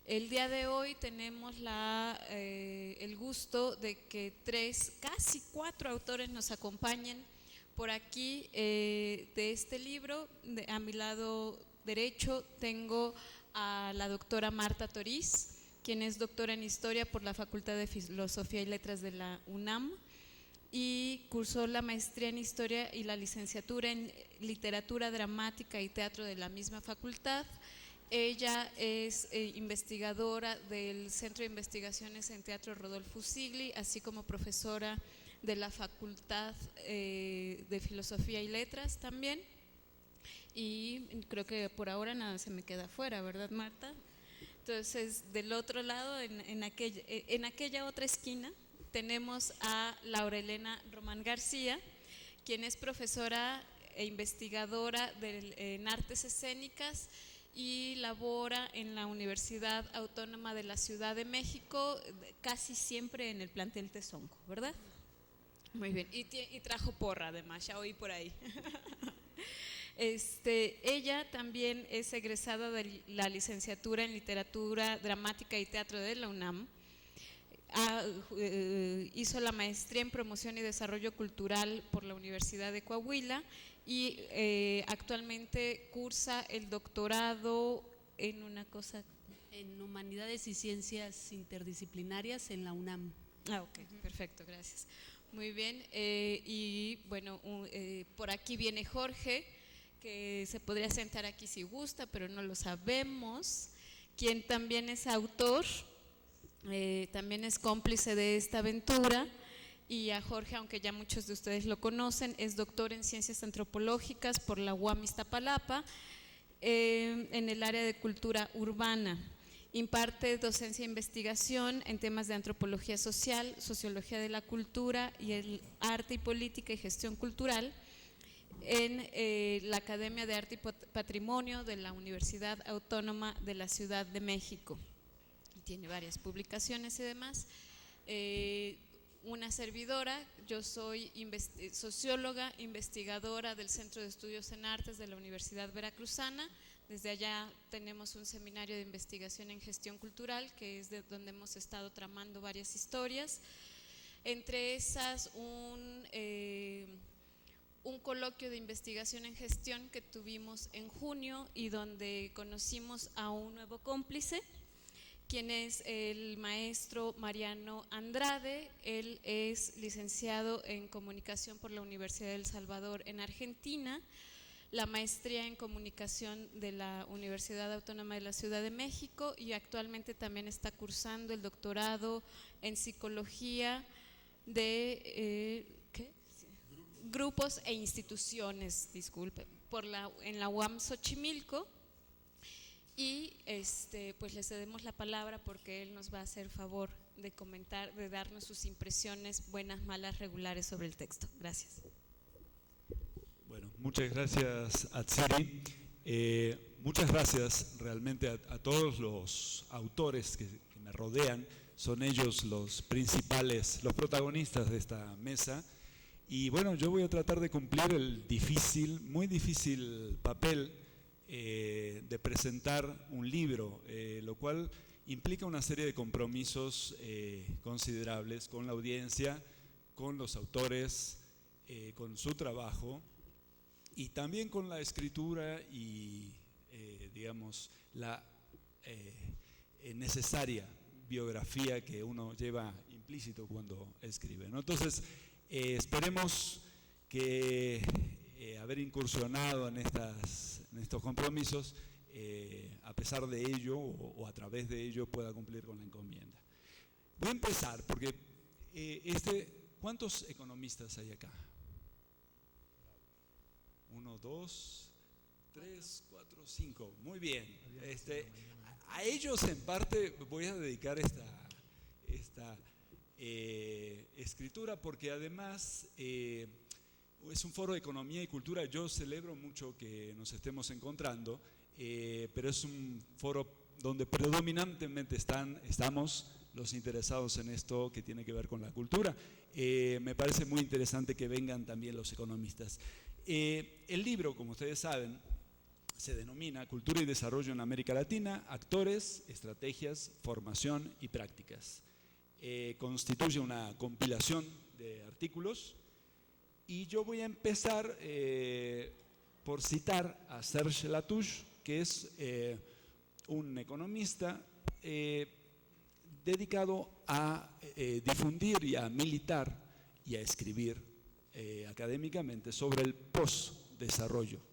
El día de hoy tenemos el gusto de que casi cuatro autores nos acompañen por aquí de este libro. A mi lado derecho tengo a la doctora Marta Toriz, quien es doctora en Historia por la Facultad de Filosofía y Letras de la UNAM y cursó la maestría en Historia y la licenciatura en Literatura Dramática y Teatro de la misma facultad. Ella es investigadora del Centro de Investigaciones en Teatro Rodolfo Usigli, así como profesora de la Facultad de Filosofía y Letras también. Y creo que por ahora nada se me queda afuera, ¿verdad, Marta? Entonces, del otro lado, en aquella otra esquina, tenemos a Laura Elena Román García, quien es profesora e investigadora en artes escénicas y labora en la Universidad Autónoma de la Ciudad de México, casi siempre en el plantel Tezonco, ¿verdad? Muy bien, y trajo porra además, ya oí por ahí. Ella también es egresada de la licenciatura en Literatura Dramática y Teatro de la UNAM. Hizo la maestría en Promoción y Desarrollo Cultural por la Universidad de Coahuila y actualmente cursa el doctorado en en Humanidades y Ciencias Interdisciplinarias en la UNAM. Ok, perfecto, gracias. Muy bien, y bueno, por aquí viene Jorge, que se podría sentar aquí si gusta, pero no lo sabemos, quien también es autor, también es cómplice de esta aventura. Y a Jorge, aunque ya muchos de ustedes lo conocen, es doctor en Ciencias Antropológicas por la UAM Iztapalapa, en el área de cultura urbana. Imparte docencia e investigación en temas de antropología social, sociología de la cultura y el arte y política y gestión cultural en la Academia de Arte y Patrimonio de la Universidad Autónoma de la Ciudad de México. Tiene varias publicaciones y demás. Una servidora, yo soy socióloga, investigadora del Centro de Estudios en Artes de la Universidad Veracruzana. Desde allá tenemos un seminario de investigación en gestión cultural, que es de donde hemos estado tramando varias historias. Entre esas, un coloquio de investigación en gestión que tuvimos en junio y donde conocimos a un nuevo cómplice, quien es el maestro Mariano Andrade. Él es licenciado en Comunicación por la Universidad de El Salvador en Argentina, la maestría en Comunicación de la Universidad Autónoma de la Ciudad de México y actualmente también está cursando el doctorado en Psicología de Grupos e Instituciones, disculpe, en la UAM Xochimilco. Y pues le cedemos la palabra porque él nos va a hacer favor de comentar, de darnos sus impresiones buenas, malas, regulares sobre el texto. Gracias. Bueno, muchas gracias, Atsiri. Muchas gracias realmente a todos los autores que me rodean. Son ellos los principales, los protagonistas de esta mesa. Y bueno, yo voy a tratar de cumplir el muy difícil papel de presentar un libro, lo cual implica una serie de compromisos considerables con la audiencia, con los autores, con su trabajo y también con la escritura y digamos la necesaria biografía que uno lleva implícito cuando escribe, ¿no? Entonces, esperemos que haber incursionado en estos compromisos, a pesar de ello o a través de ello, pueda cumplir con la encomienda. Voy a empezar porque ¿cuántos economistas hay acá? 1, 2, 3, 4, 5. Muy bien. A ellos en parte voy a dedicar esta escritura porque además es un foro de economía y cultura. Yo celebro mucho que nos estemos encontrando, pero es un foro donde predominantemente estamos los interesados en esto que tiene que ver con la cultura. Me parece muy interesante que vengan también los economistas. El libro, como ustedes saben, se denomina Cultura y Desarrollo en América Latina, actores, estrategias, formación y prácticas. Constituye una compilación de artículos y yo voy a empezar por citar a Serge Latouche, que es un economista dedicado a difundir y a militar y a escribir académicamente sobre el postdesarrollo.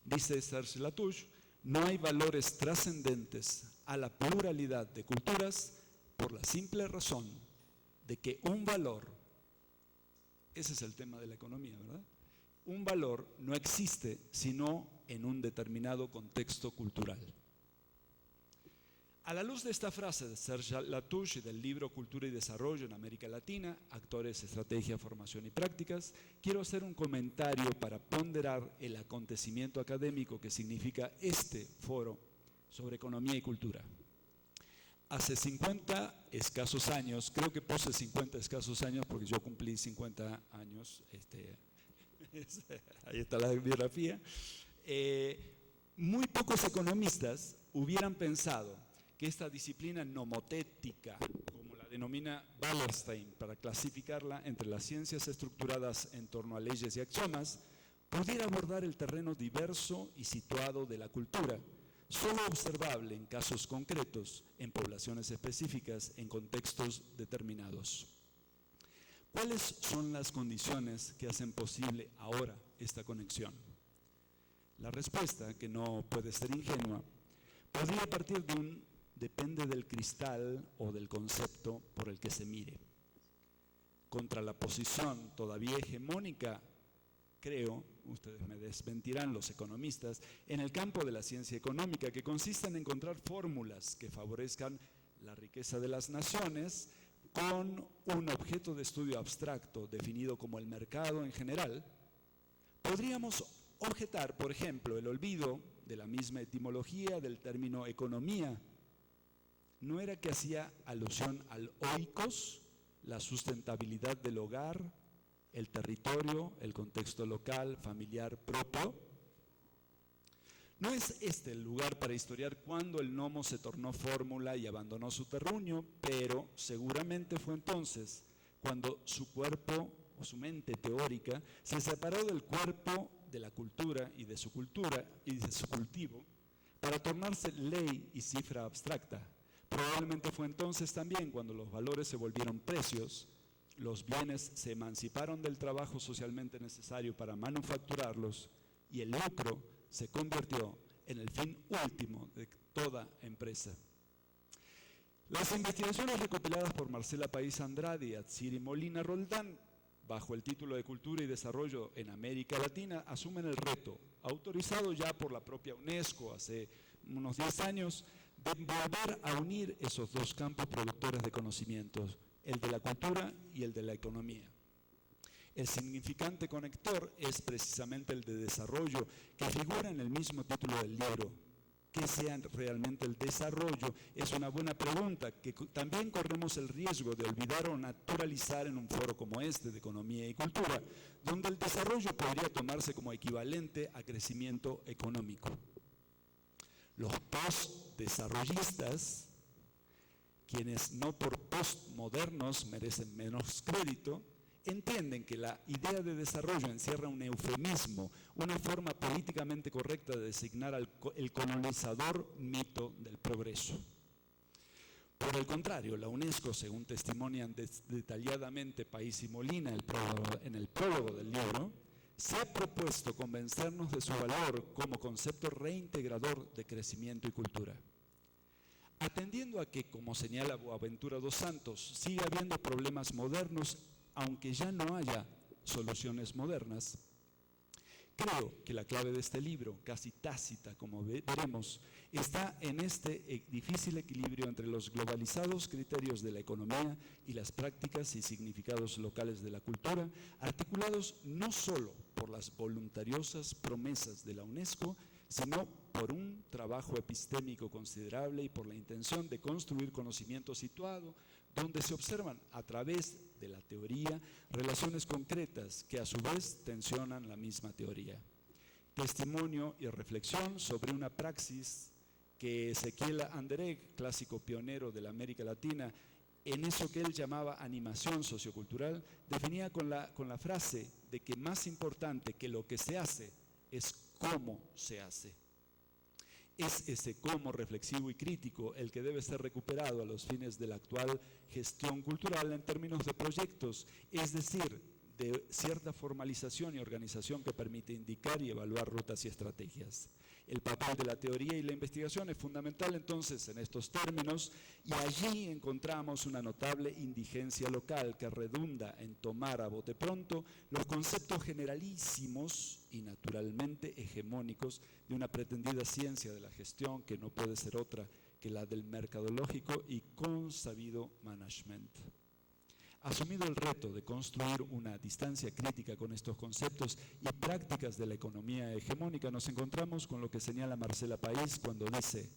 Dice Serge Latouche: no hay valores trascendentes a la pluralidad de culturas por la simple razón de que un valor, ese es el tema de la economía, ¿verdad? Un valor no existe sino en un determinado contexto cultural. A la luz de esta frase de Serge Latouche y del libro Cultura y Desarrollo en América Latina, Actores, Estrategia, Formación y Prácticas, quiero hacer un comentario para ponderar el acontecimiento académico que significa este foro sobre economía y cultura. Hace 50 escasos años, creo que puse 50 escasos años porque yo cumplí 50 años, ahí está la biografía, muy pocos economistas hubieran pensado que esta disciplina nomotética, como la denomina Wallerstein, para clasificarla entre las ciencias estructuradas en torno a leyes y axiomas, pudiera abordar el terreno diverso y situado de la cultura, solo observable en casos concretos, en poblaciones específicas, en contextos determinados. ¿Cuáles son las condiciones que hacen posible ahora esta conexión? La respuesta, que no puede ser ingenua, podría partir de un depende del cristal o del concepto por el que se mire. Contra la posición todavía hegemónica, creo, ustedes me desmentirán los economistas, en el campo de la ciencia económica, que consiste en encontrar fórmulas que favorezcan la riqueza de las naciones con un objeto de estudio abstracto definido como el mercado en general, podríamos objetar, por ejemplo, el olvido de la misma etimología del término economía. ¿No era que hacía alusión al oikos, la sustentabilidad del hogar, el territorio, el contexto local, familiar propio? No es este el lugar para historiar cuándo el gnomo se tornó fórmula y abandonó su terruño, pero seguramente fue entonces cuando su cuerpo o su mente teórica se separó del cuerpo de la cultura y de su cultivo para tornarse ley y cifra abstracta. Probablemente fue entonces también cuando los valores se volvieron precios, los bienes se emanciparon del trabajo socialmente necesario para manufacturarlos y el lucro se convirtió en el fin último de toda empresa. Las investigaciones recopiladas por Marcela País Andrade y Atsiri Molina Roldán, bajo el título de Cultura y Desarrollo en América Latina, asumen el reto, autorizado ya por la propia UNESCO hace unos 10 años, de volver a unir esos dos campos productores de conocimientos, el de la cultura y el de la economía. El significante conector es precisamente el de desarrollo, que figura en el mismo título del libro. ¿Qué sea realmente el desarrollo? Es una buena pregunta que también corremos el riesgo de olvidar o naturalizar en un foro como este de economía y cultura, donde el desarrollo podría tomarse como equivalente a crecimiento económico. Los postdesarrollistas, quienes no por postmodernos merecen menos crédito, entienden que la idea de desarrollo encierra un eufemismo, una forma políticamente correcta de designar el colonizador mito del progreso. Por el contrario, la UNESCO, según testimonian detalladamente País y Molina en el prólogo del libro, se ha propuesto convencernos de su valor como concepto reintegrador de crecimiento y cultura. Atendiendo a que, como señala Boaventura dos Santos, sigue habiendo problemas modernos, aunque ya no haya soluciones modernas, creo que la clave de este libro, casi tácita como veremos, está en este difícil equilibrio entre los globalizados criterios de la economía y las prácticas y significados locales de la cultura, articulados no solo por las voluntariosas promesas de la UNESCO, sino por un trabajo epistémico considerable y por la intención de construir conocimiento situado, donde se observan a través de la teoría relaciones concretas que a su vez tensionan la misma teoría. testimonio y reflexión sobre una praxis que Ezequiel Anderegg, clásico pionero de la América Latina, en eso que él llamaba animación sociocultural, definía con la frase de que más importante que lo que se hace es cómo se hace. Es ese cómo reflexivo y crítico el que debe ser recuperado a los fines de la actual gestión cultural en términos de proyectos, es decir, de cierta formalización y organización que permite indicar y evaluar rutas y estrategias. El papel de la teoría y la investigación es fundamental entonces en estos términos, y allí encontramos una notable indigencia local que redunda en tomar a bote pronto los conceptos generalísimos y naturalmente hegemónicos de una pretendida ciencia de la gestión que no puede ser otra que la del mercadológico y consabido management. Asumido el reto de construir una distancia crítica con estos conceptos y prácticas de la economía hegemónica, nos encontramos con lo que señala Marcela País cuando dice: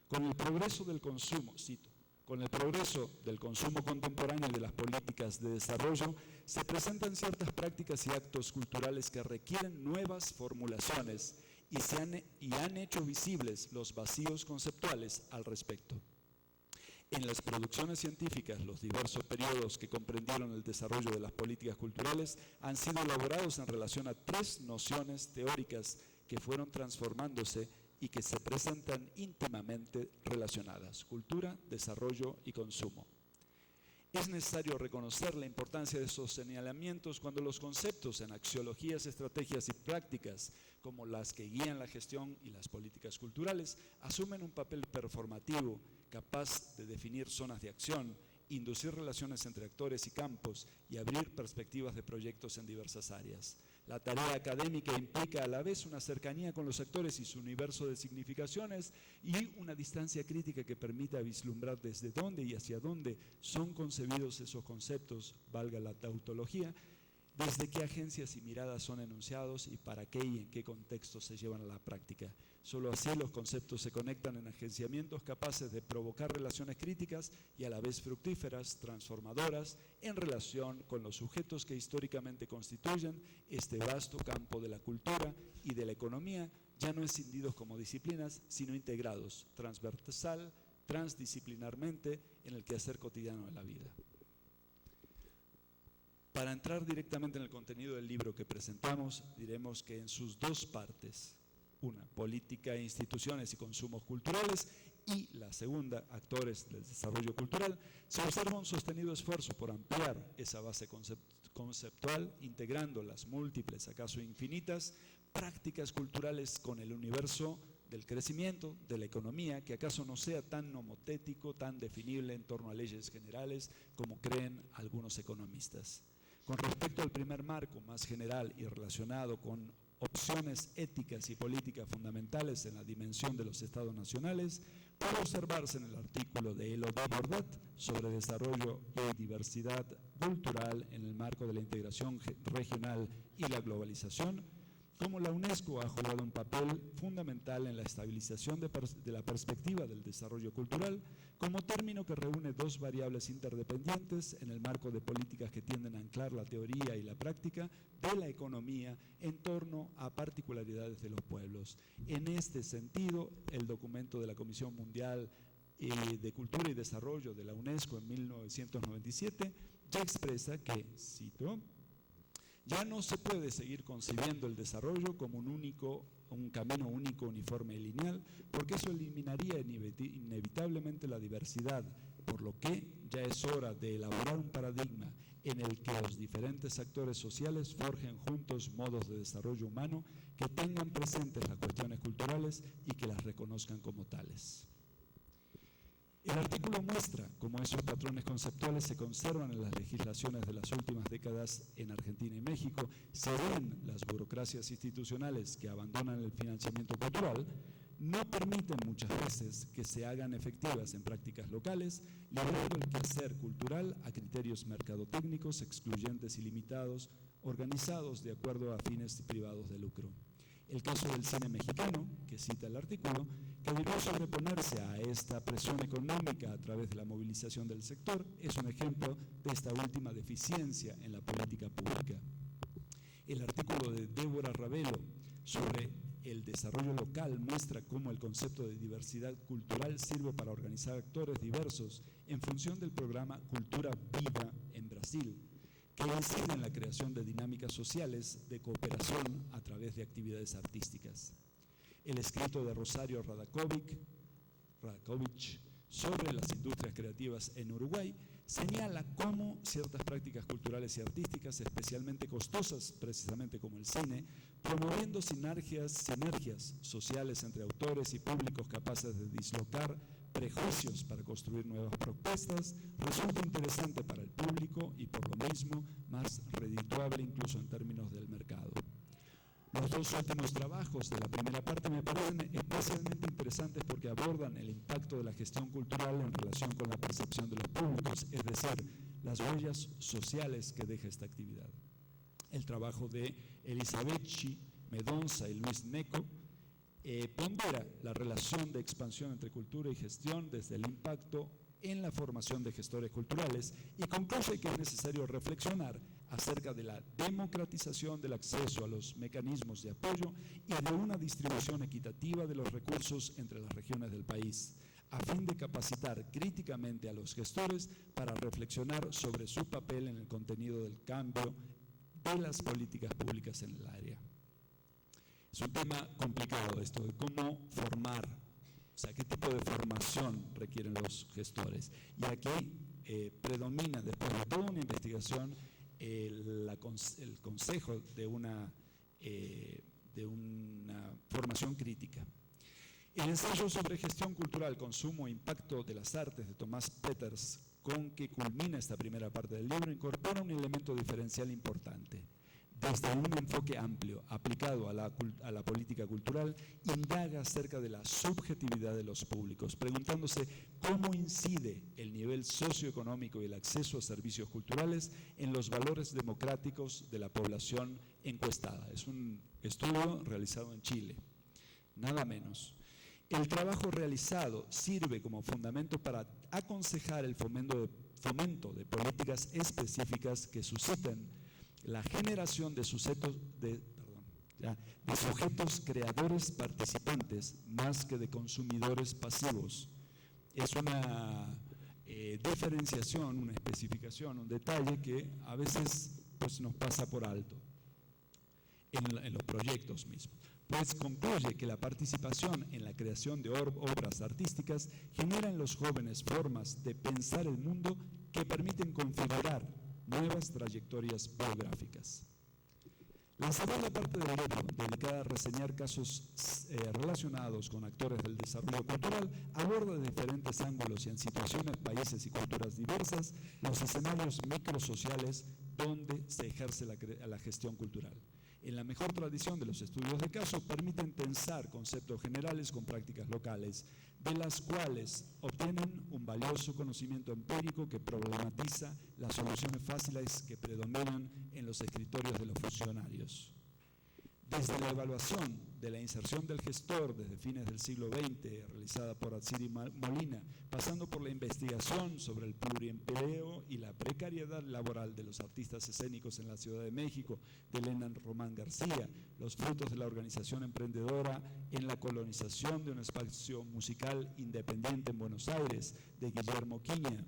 con el progreso del consumo, cito, con el progreso del consumo contemporáneo y de las políticas de desarrollo, se presentan ciertas prácticas y actos culturales que requieren nuevas formulaciones y han hecho visibles los vacíos conceptuales al respecto. En las producciones científicas, los diversos periodos que comprendieron el desarrollo de las políticas culturales han sido elaborados en relación a tres nociones teóricas que fueron transformándose y que se presentan íntimamente relacionadas: cultura, desarrollo y consumo. Es necesario reconocer la importancia de esos señalamientos cuando los conceptos en axiologías, estrategias y prácticas, como las que guían la gestión y las políticas culturales, asumen un papel performativo capaz de definir zonas de acción, inducir relaciones entre actores y campos y abrir perspectivas de proyectos en diversas áreas. La tarea académica implica a la vez una cercanía con los actores y su universo de significaciones y una distancia crítica que permita vislumbrar desde dónde y hacia dónde son concebidos esos conceptos, valga la tautología, desde qué agencias y miradas son enunciados y para qué y en qué contexto se llevan a la práctica. Solo así los conceptos se conectan en agenciamientos capaces de provocar relaciones críticas y a la vez fructíferas, transformadoras, en relación con los sujetos que históricamente constituyen este vasto campo de la cultura y de la economía, ya no escindidos como disciplinas, sino integrados, transversal, transdisciplinarmente en el quehacer cotidiano de la vida. Para entrar directamente en el contenido del libro que presentamos, diremos que en sus dos partes, una, política e instituciones y consumos culturales, y la segunda, actores del desarrollo cultural, se observa un sostenido esfuerzo por ampliar esa base conceptual, integrando las múltiples, acaso infinitas, prácticas culturales con el universo del crecimiento, de la economía, que acaso no sea tan nomotético, tan definible en torno a leyes generales como creen algunos economistas. Con respecto al primer marco más general y relacionado con opciones éticas y políticas fundamentales en la dimensión de los estados nacionales, puede observarse en el artículo de Elodie Bordet sobre desarrollo y diversidad cultural en el marco de la integración regional y la globalización, cómo la UNESCO ha jugado un papel fundamental en la estabilización de la perspectiva del desarrollo cultural como término que reúne dos variables interdependientes en el marco de políticas que tienden a anclar la teoría y la práctica de la economía en torno a particularidades de los pueblos. En este sentido, el documento de la Comisión Mundial de Cultura y Desarrollo de la UNESCO en 1997 ya expresa que, cito, ya no se puede seguir concibiendo el desarrollo como un camino único, uniforme y lineal, porque eso eliminaría inevitablemente la diversidad, por lo que ya es hora de elaborar un paradigma en el que los diferentes actores sociales forjen juntos modos de desarrollo humano que tengan presentes las cuestiones culturales y que las reconozcan como tales. El artículo muestra cómo esos patrones conceptuales se conservan en las legislaciones de las últimas décadas en Argentina y México, se ven las burocracias institucionales que abandonan el financiamiento cultural, no permiten muchas veces que se hagan efectivas en prácticas locales, librando el quehacer cultural a criterios mercadotécnicos excluyentes y limitados, organizados de acuerdo a fines privados de lucro. El caso del cine mexicano, que cita el artículo, que debió sobreponerse a esta presión económica a través de la movilización del sector, es un ejemplo de esta última deficiencia en la política pública. El artículo de Débora Ravelo sobre el desarrollo local muestra cómo el concepto de diversidad cultural sirve para organizar actores diversos en función del programa Cultura Viva en Brasil, que incide en la creación de dinámicas sociales de cooperación a través de actividades artísticas. El escrito de Rosario Radakovich sobre las industrias creativas en Uruguay señala cómo ciertas prácticas culturales y artísticas, especialmente costosas, precisamente como el cine, promoviendo sinergias sociales entre autores y públicos capaces de dislocar prejuicios para construir nuevas propuestas, resulta interesante para el público y por lo mismo más redituable incluso en términos del mercado. Los dos últimos trabajos de la primera parte me parecen especialmente interesantes porque abordan el impacto de la gestión cultural en relación con la percepción de los públicos, es decir, las huellas sociales que deja esta actividad. El trabajo de Elisabeth Medonza y Luis Neco pondera la relación de expansión entre cultura y gestión desde el impacto en la formación de gestores culturales y concluye que es necesario reflexionar acerca de la democratización del acceso a los mecanismos de apoyo y de una distribución equitativa de los recursos entre las regiones del país, a fin de capacitar críticamente a los gestores para reflexionar sobre su papel en el contenido del cambio de las políticas públicas en el área. Es un tema complicado esto de cómo formar, o sea, qué tipo de formación requieren los gestores. Y aquí predomina, después de toda una investigación, el consejo de una formación crítica. El ensayo sobre gestión cultural, consumo e impacto de las artes de Tomás Peters, con que culmina esta primera parte del libro, incorpora un elemento diferencial importante. Desde un enfoque amplio, aplicado a la política cultural, indaga acerca de la subjetividad de los públicos, preguntándose cómo incide el nivel socioeconómico y el acceso a servicios culturales en los valores democráticos de la población encuestada. Es un estudio realizado en Chile, nada menos. El trabajo realizado sirve como fundamento para aconsejar el fomento de políticas específicas que susciten la generación de sujetos creadores participantes más que de consumidores pasivos. Es una diferenciación, una especificación, un detalle que a veces pues, nos pasa por alto en los proyectos mismos. Pues concluye que la participación en la creación de obras artísticas genera en los jóvenes formas de pensar el mundo que permiten configurar nuevas trayectorias biográficas. La segunda parte del libro, dedicada a reseñar casos relacionados con actores del desarrollo cultural, aborda de diferentes ángulos y en situaciones, países y culturas diversas los escenarios microsociales donde se ejerce la gestión cultural. En la mejor tradición de los estudios de caso, permiten tensar conceptos generales con prácticas locales, de las cuales obtienen un valioso conocimiento empírico que problematiza las soluciones fáciles que predominan en los escritorios de los funcionarios. Desde la evaluación de la inserción del gestor desde fines del siglo XX, realizada por Atsiri Molina, pasando por la investigación sobre el pluriempleo y la precariedad laboral de los artistas escénicos en la Ciudad de México, de Elena Román García, los frutos de la organización emprendedora en la colonización de un espacio musical independiente en Buenos Aires, de Guillermo Quiña,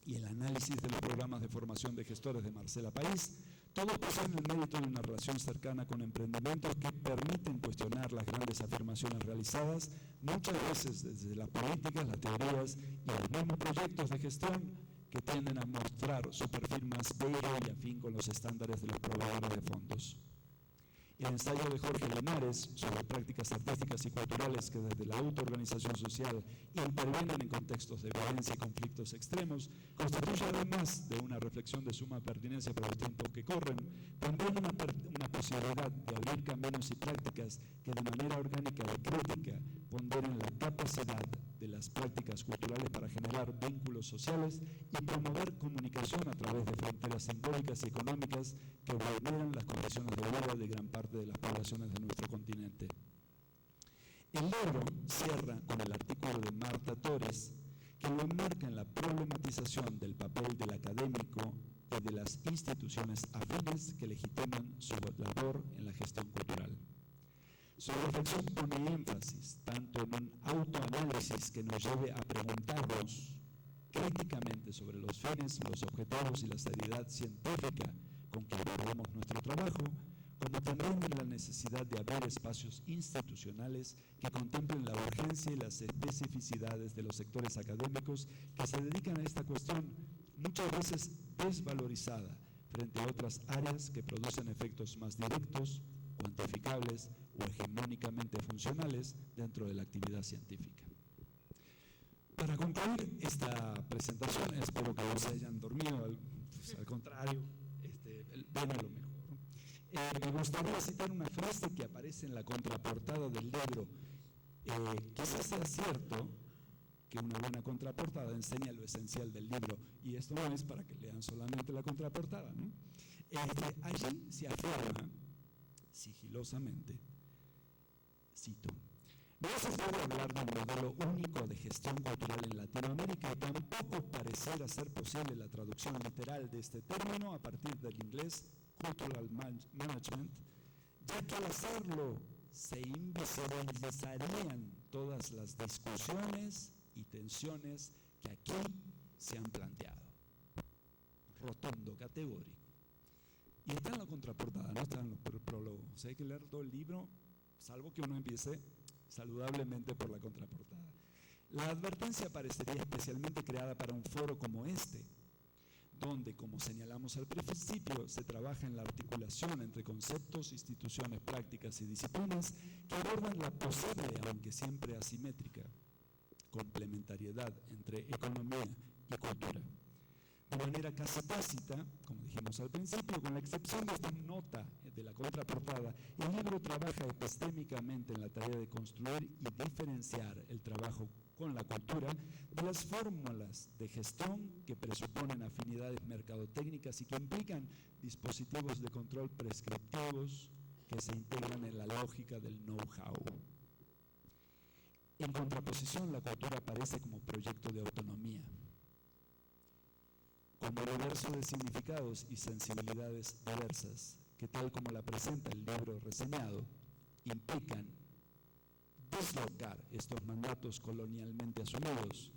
y el análisis de los programas de formación de gestores de Marcela País, todos poseen el mérito de una relación cercana con emprendimientos que permiten cuestionar las grandes afirmaciones realizadas, muchas veces desde las políticas, las teorías y los mismos proyectos de gestión que tienden a mostrar su perfil más bello y afín con los estándares de los proveedores de fondos. El ensayo de Jorge Linares sobre prácticas artísticas y culturales que desde la autoorganización social intervienen en contextos de violencia y conflictos extremos constituye además de una reflexión de suma pertinencia para los tiempos que corren, también una posibilidad de abrir caminos y prácticas que de manera orgánica y crítica ponderen la capacidad de las prácticas culturales para generar vínculos sociales y promover comunicación a través de fronteras simbólicas y económicas que vulneran las condiciones de vida de gran parte de las poblaciones de nuestro continente. El libro cierra con el artículo de Marta Torres, que lo enmarca en la problematización del papel del académico y de las instituciones afines que legitiman su labor en la gestión cultural. Su reflexión pone énfasis tanto en un autoanálisis que nos lleve a preguntarnos críticamente sobre los fines, los objetivos y la seriedad científica con que abordamos nuestro trabajo, como también en la necesidad de abrir espacios institucionales que contemplen la urgencia y las especificidades de los sectores académicos que se dedican a esta cuestión, muchas veces desvalorizada frente a otras áreas que producen efectos más directos, cuantificables o hegemónicamente funcionales dentro de la actividad científica. Para concluir esta presentación, espero que no se hayan dormido, al contrario, ven a lo mejor. Me gustaría citar una frase que aparece en la contraportada del libro. Quizás sea cierto que una buena contraportada enseña lo esencial del libro, y esto no es para que lean solamente la contraportada, ¿no? Allí se afirma sigilosamente, cito: no se puede hablar de un modelo único de gestión cultural en Latinoamérica y tampoco pareciera ser posible la traducción literal de este término a partir del inglés Cultural Management, ya que al hacerlo se invisibilizarían todas las discusiones y tensiones que aquí se han planteado. Rotundo, categórico. Y está en la contraportada, no está en los prólogos. O sea, hay que leer todo el libro, salvo que uno empiece saludablemente por la contraportada. La advertencia parecería especialmente creada para un foro como este, donde, como señalamos al principio, se trabaja en la articulación entre conceptos, instituciones, prácticas y disciplinas que abordan la posible, aunque siempre asimétrica, complementariedad entre economía y cultura. De manera casi tácita, como dijimos al principio, con la excepción de esta nota de la contraportada, el libro trabaja epistémicamente en la tarea de construir y diferenciar el trabajo con la cultura de las fórmulas de gestión que presuponen afinidades mercadotécnicas y que implican dispositivos de control prescriptivos que se integran en la lógica del know-how. En contraposición, la cultura aparece como proyecto de autonomía, como universo de significados y sensibilidades diversas, que tal como la presenta el libro reseñado, implican deslocar estos mandatos colonialmente asumidos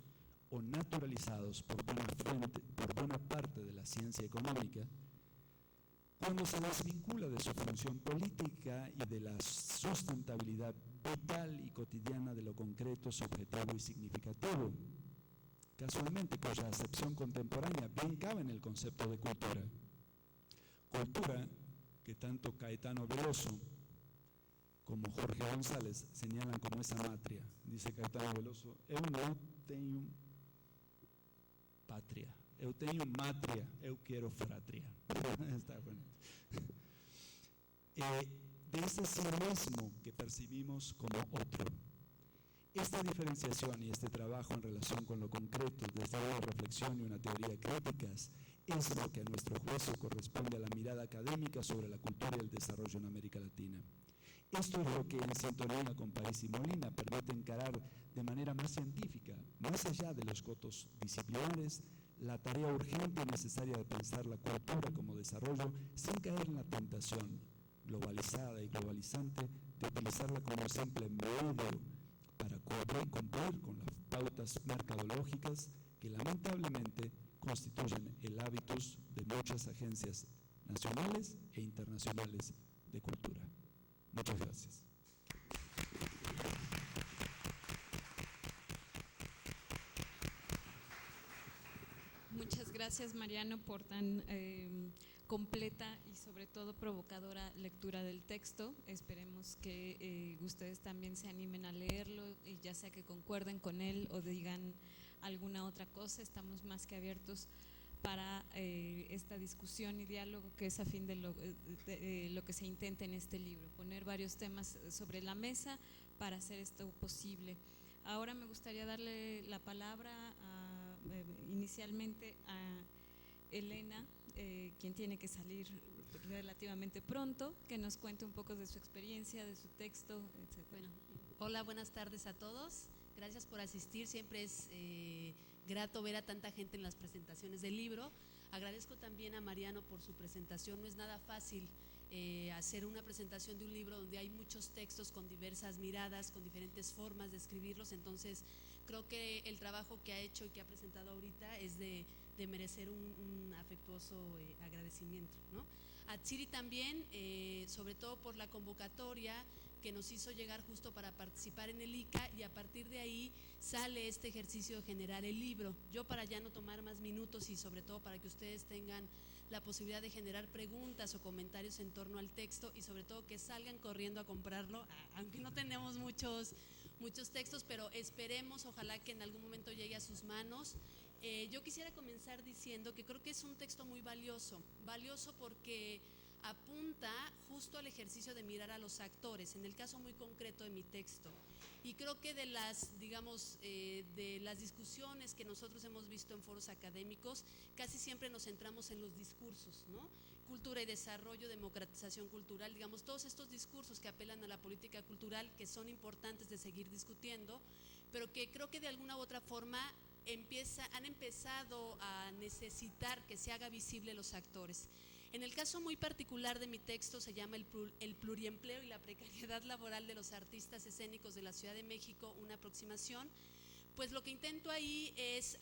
o naturalizados por buena parte de la ciencia económica, cuando se desvincula de su función política y de la sustentabilidad vital y cotidiana de lo concreto, subjetivo y significativo, casualmente cuya acepción contemporánea bien cabe en el concepto de cultura. Cultura que tanto Caetano Veloso como Jorge González señalan como esa matria. Dice Caetano Veloso: eu não tenho patria, eu tenho matria, eu quero fratria. Está bueno. De ese sí mismo que percibimos como otro. Esta diferenciación y este trabajo en relación con lo concreto, desde una reflexión y una teoría críticas, es lo que a nuestro juicio corresponde a la mirada académica sobre la cultura y el desarrollo en América Latina. Esto es lo que, en sintonía con París y Molina, permite encarar de manera más científica, más allá de los cotos disciplinares, la tarea urgente y necesaria de pensar la cultura como desarrollo sin caer en la tentación globalizada y globalizante de utilizarla como un simple medio para cumplir con las pautas mercadológicas que lamentablemente constituyen el hábitus de muchas agencias nacionales e internacionales de cultura. Muchas gracias. Muchas gracias, Mariano, por tan completa y sobre todo provocadora lectura del texto. Esperemos que ustedes también se animen a leerlo, y ya sea que concuerden con él o digan alguna otra cosa. Estamos más que abiertos para esta discusión y diálogo que es a fin de lo que se intenta en este libro, poner varios temas sobre la mesa para hacer esto posible. Ahora me gustaría darle la palabra inicialmente a Elena, quien tiene que salir relativamente pronto, que nos cuente un poco de su experiencia, de su texto, etc. Bueno, hola, buenas tardes a todos. Gracias por asistir. Siempre es grato ver a tanta gente en las presentaciones del libro. Agradezco también a Mariano por su presentación. No es nada fácil hacer una presentación de un libro donde hay muchos textos con diversas miradas, con diferentes formas de escribirlos. Entonces creo que el trabajo que ha hecho y que ha presentado ahorita es de merecer un afectuoso agradecimiento, ¿no? A Tsiri también, sobre todo por la convocatoria que nos hizo llegar justo para participar en el ICA, y a partir de ahí sale este ejercicio de generar el libro. Yo, para ya no tomar más minutos y sobre todo para que ustedes tengan la posibilidad de generar preguntas o comentarios en torno al texto, y sobre todo que salgan corriendo a comprarlo, aunque no tenemos muchos textos, pero esperemos, ojalá que en algún momento llegue a sus manos. Yo quisiera comenzar diciendo que creo que es un texto muy valioso porque apunta justo al ejercicio de mirar a los actores, en el caso muy concreto de mi texto. Y creo que de las, digamos, de las discusiones que nosotros hemos visto en foros académicos, casi siempre nos centramos en los discursos, ¿no? Cultura y desarrollo, democratización cultural, digamos, todos estos discursos que apelan a la política cultural, que son importantes de seguir discutiendo, pero que creo que de alguna u otra forma han empezado a necesitar que se haga visible los actores. En el caso muy particular de mi texto, se llama el pluriempleo y la precariedad laboral de los artistas escénicos de la Ciudad de México, una aproximación. Pues lo que intento ahí es,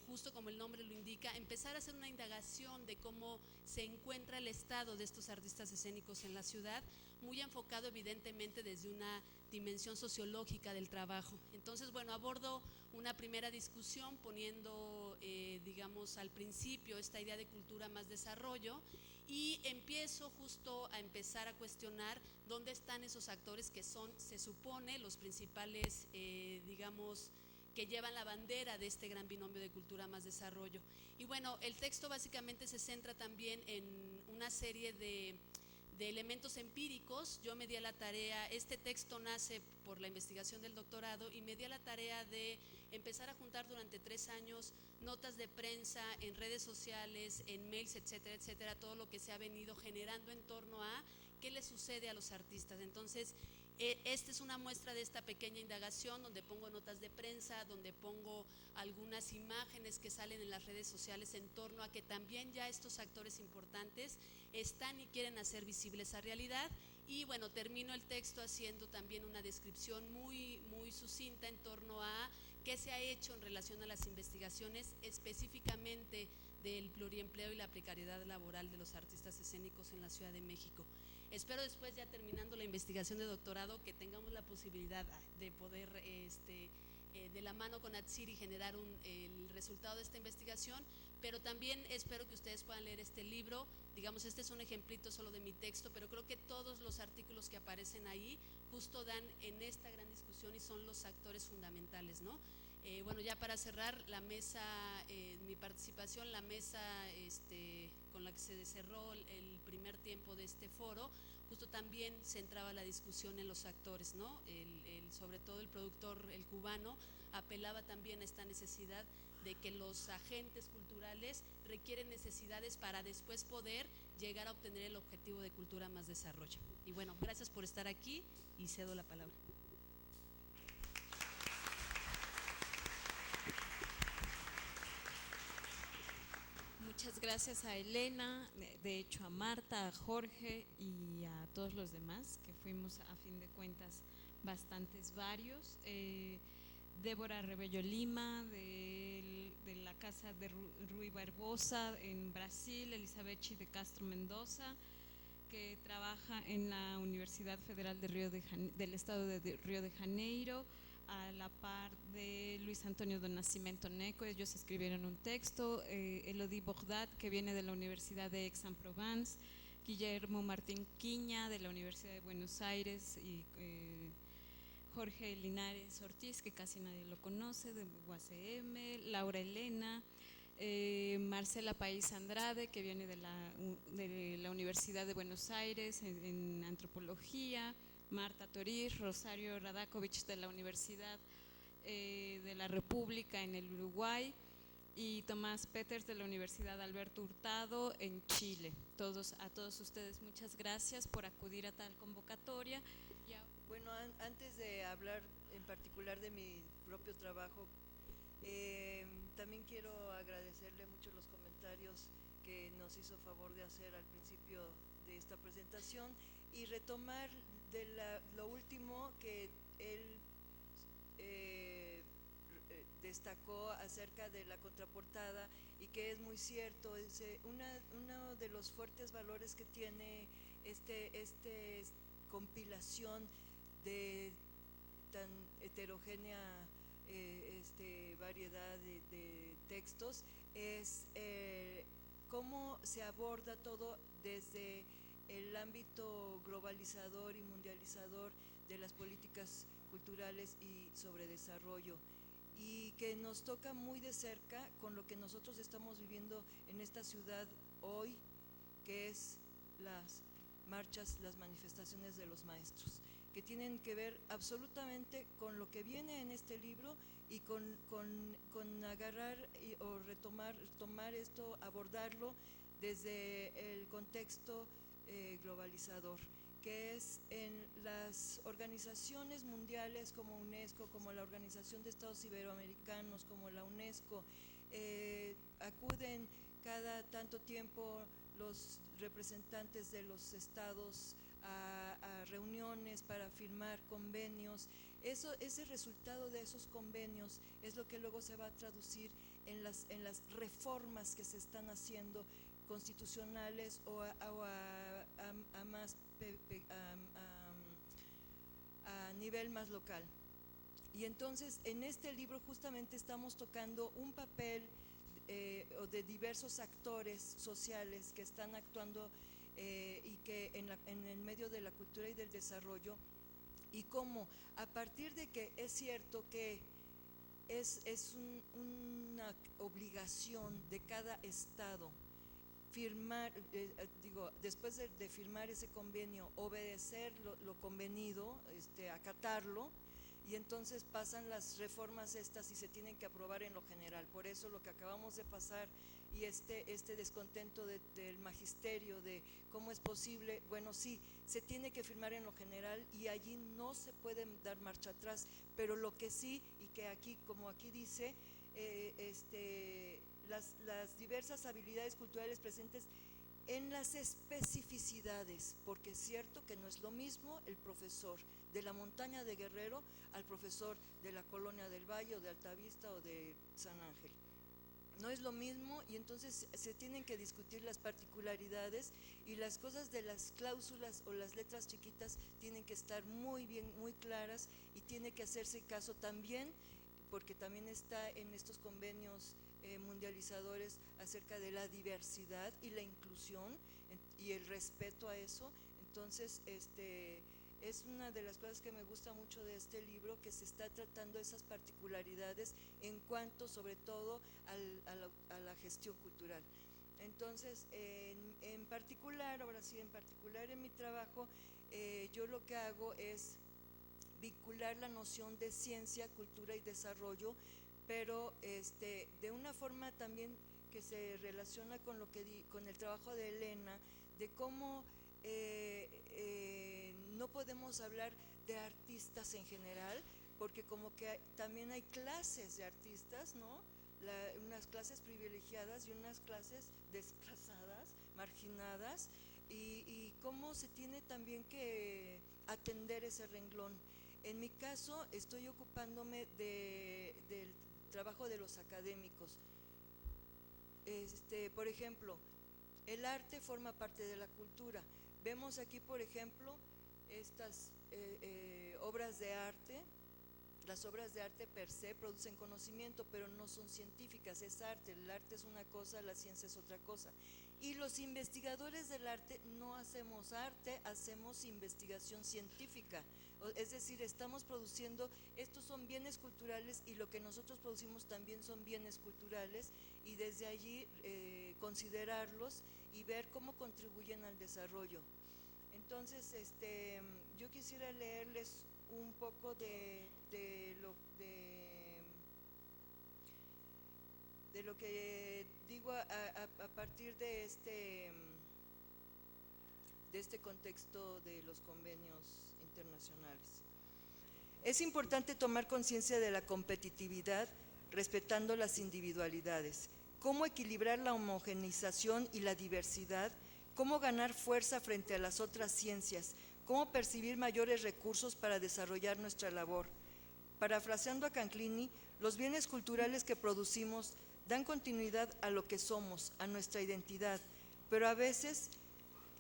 justo como el nombre lo indica, empezar a hacer una indagación de cómo se encuentra el estado de estos artistas escénicos en la ciudad, muy enfocado evidentemente desde una dimensión sociológica del trabajo. Entonces, bueno, abordo una primera discusión poniendo, digamos, al principio esta idea de cultura más desarrollo, y empiezo justo a empezar a cuestionar dónde están esos actores que son, se supone, los principales, digamos, que llevan la bandera de este gran binomio de cultura más desarrollo. Y bueno, el texto básicamente se centra también en una serie de elementos empíricos. Yo me di a la tarea, este texto nace por la investigación del doctorado, y me di a la tarea de empezar a juntar durante 3 años notas de prensa en redes sociales, en mails, etcétera, etcétera, todo lo que se ha venido generando en torno a qué le sucede a los artistas. Entonces, esta es una muestra de esta pequeña indagación, donde pongo notas de prensa, donde pongo algunas imágenes que salen en las redes sociales en torno a que también ya estos actores importantes están y quieren hacer visible esa realidad. Y bueno, termino el texto haciendo también una descripción muy, muy sucinta en torno a qué se ha hecho en relación a las investigaciones específicamente del pluriempleo y la precariedad laboral de los artistas escénicos en la Ciudad de México. Espero después, ya terminando la investigación de doctorado, que tengamos la posibilidad de poder, de la mano con Atsiri, generar el resultado de esta investigación, pero también espero que ustedes puedan leer este libro. Digamos, este es un ejemplito solo de mi texto, pero creo que todos los artículos que aparecen ahí justo dan en esta gran discusión y son los actores fundamentales, ¿no? Bueno, ya para cerrar la mesa, mi participación, la mesa con la que se cerró el primer tiempo de este foro, justo también centraba la discusión en los actores, ¿no? Sobre todo el productor, el cubano, apelaba también a esta necesidad de que los agentes culturales requieren necesidades para después poder llegar a obtener el objetivo de cultura más desarrollo. Y bueno, gracias por estar aquí y cedo la palabra. Muchas gracias a Elena, de hecho a Marta, a Jorge y a todos los demás, que fuimos a fin de cuentas bastantes varios. Débora Rebello Lima, de la Casa de Rui Barbosa en Brasil, Elizabeth de Castro Mendoza, que trabaja en la Universidad Federal del Estado de Río de Janeiro, a la par de Luis Antonio do Nascimento Neco. Ellos escribieron un texto. Elodie Bordat, que viene de la Universidad de Aix-en-Provence, Guillermo Martín Quiña, de la Universidad de Buenos Aires, y Jorge Linares Ortiz, que casi nadie lo conoce, de UACM, Laura Elena, Marcela País Andrade, que viene de la Universidad de Buenos Aires en antropología, Marta Toriz, Rosario Radakovich, de la Universidad de la República en el Uruguay, y Tomás Peters, de la Universidad Alberto Hurtado en Chile. A todos ustedes muchas gracias por acudir a tal convocatoria. Bueno, antes de hablar en particular de mi propio trabajo, también quiero agradecerle mucho los comentarios que nos hizo favor de hacer al principio de esta presentación y retomar de lo último que él destacó acerca de la contraportada y que es muy cierto. Uno de los fuertes valores que tiene este compilación de tan heterogénea variedad de textos es cómo se aborda todo desde el ámbito globalizador y mundializador de las políticas culturales y sobre desarrollo, y que nos toca muy de cerca con lo que nosotros estamos viviendo en esta ciudad hoy, que es las marchas, las manifestaciones de los maestros, que tienen que ver absolutamente con lo que viene en este libro y con agarrar o tomar esto, abordarlo desde el contexto globalizador, que es en las organizaciones mundiales como UNESCO, como la Organización de Estados Iberoamericanos, como la UNESCO, acuden cada tanto tiempo los representantes de los estados a reuniones para firmar convenios. Ese resultado de esos convenios es lo que luego se va a traducir en las reformas que se están haciendo constitucionales o a nivel más local. Y entonces en este libro justamente estamos tocando un papel de diversos actores sociales que están actuando y que en el medio de la cultura y del desarrollo, y cómo a partir de que es cierto que es una obligación de cada estado firmar, después de firmar ese convenio, obedecer lo convenido, acatarlo, y entonces pasan las reformas estas y se tienen que aprobar en lo general. Por eso lo que acabamos de pasar y este descontento del magisterio de cómo es posible, bueno, sí, se tiene que firmar en lo general y allí no se puede dar marcha atrás, pero lo que sí, y que aquí, como aquí dice, las diversas habilidades culturales presentes en las especificidades, porque es cierto que no es lo mismo el profesor de la montaña de Guerrero al profesor de la Colonia del Valle o de Altavista o de San Ángel. No es lo mismo, y entonces se tienen que discutir las particularidades, y las cosas de las cláusulas o las letras chiquitas tienen que estar muy bien, muy claras, y tiene que hacerse caso también, porque también está en estos convenios mundializadores acerca de la diversidad y la inclusión y el respeto a eso. Entonces es una de las cosas que me gusta mucho de este libro, que se está tratando esas particularidades en cuanto sobre todo a la gestión cultural. Entonces en particular, ahora sí, en particular en mi trabajo, yo lo que hago es vincular la noción de ciencia, cultura y desarrollo, pero de una forma también que se relaciona con con el trabajo de Elena, de cómo no podemos hablar de artistas en general, porque como que también hay clases de artistas, ¿no? Unas clases privilegiadas y unas clases desplazadas, marginadas, y cómo se tiene también que atender ese renglón. En mi caso estoy ocupándome del trabajo de los académicos. Por ejemplo, el arte forma parte de la cultura. Vemos aquí, por ejemplo, estas obras de arte. Las obras de arte per se producen conocimiento, pero no son científicas, es arte. El arte es una cosa, la ciencia es otra cosa. Y los investigadores del arte no hacemos arte, hacemos investigación científica. Es decir, estamos produciendo, estos son bienes culturales, y lo que nosotros producimos también son bienes culturales, y desde allí considerarlos y ver cómo contribuyen al desarrollo. Entonces, yo quisiera leerles un poco de lo que digo a partir de este contexto de los convenios internacionales. Es importante tomar conciencia de la competitividad respetando las individualidades, cómo equilibrar la homogeneización y la diversidad cómo ganar fuerza frente a las otras ciencias, cómo percibir mayores recursos para desarrollar nuestra labor. Parafraseando a Canclini, los bienes culturales que producimos dan continuidad a lo que somos, a nuestra identidad, pero a veces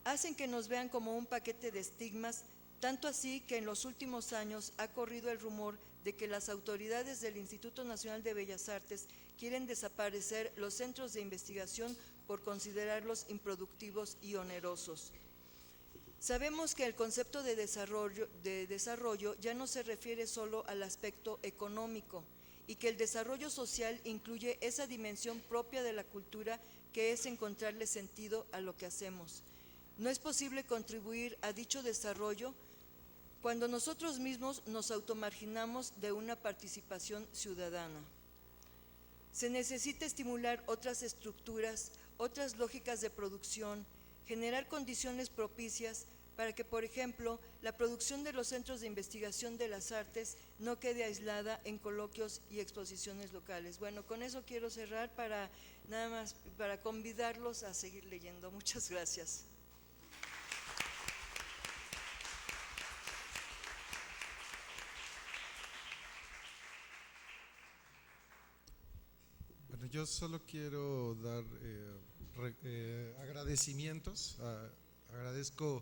hacen que nos vean como un paquete de estigmas, tanto así que en los últimos años ha corrido el rumor de que las autoridades del Instituto Nacional de Bellas Artes quieren desaparecer los centros de investigación por considerarlos improductivos y onerosos. Sabemos que el concepto de desarrollo ya no se refiere solo al aspecto económico y que el desarrollo social incluye esa dimensión propia de la cultura que es encontrarle sentido a lo que hacemos. No es posible contribuir a dicho desarrollo cuando nosotros mismos nos automarginamos de una participación ciudadana. Se necesita estimular otras estructuras, otras lógicas de producción, generar condiciones propicias para que, por ejemplo, la producción de los centros de investigación de las artes no quede aislada en coloquios y exposiciones locales. Bueno, con eso quiero cerrar nada más para convidarlos a seguir leyendo. Muchas gracias. Bueno, yo solo quiero dar agradecimientos. Agradezco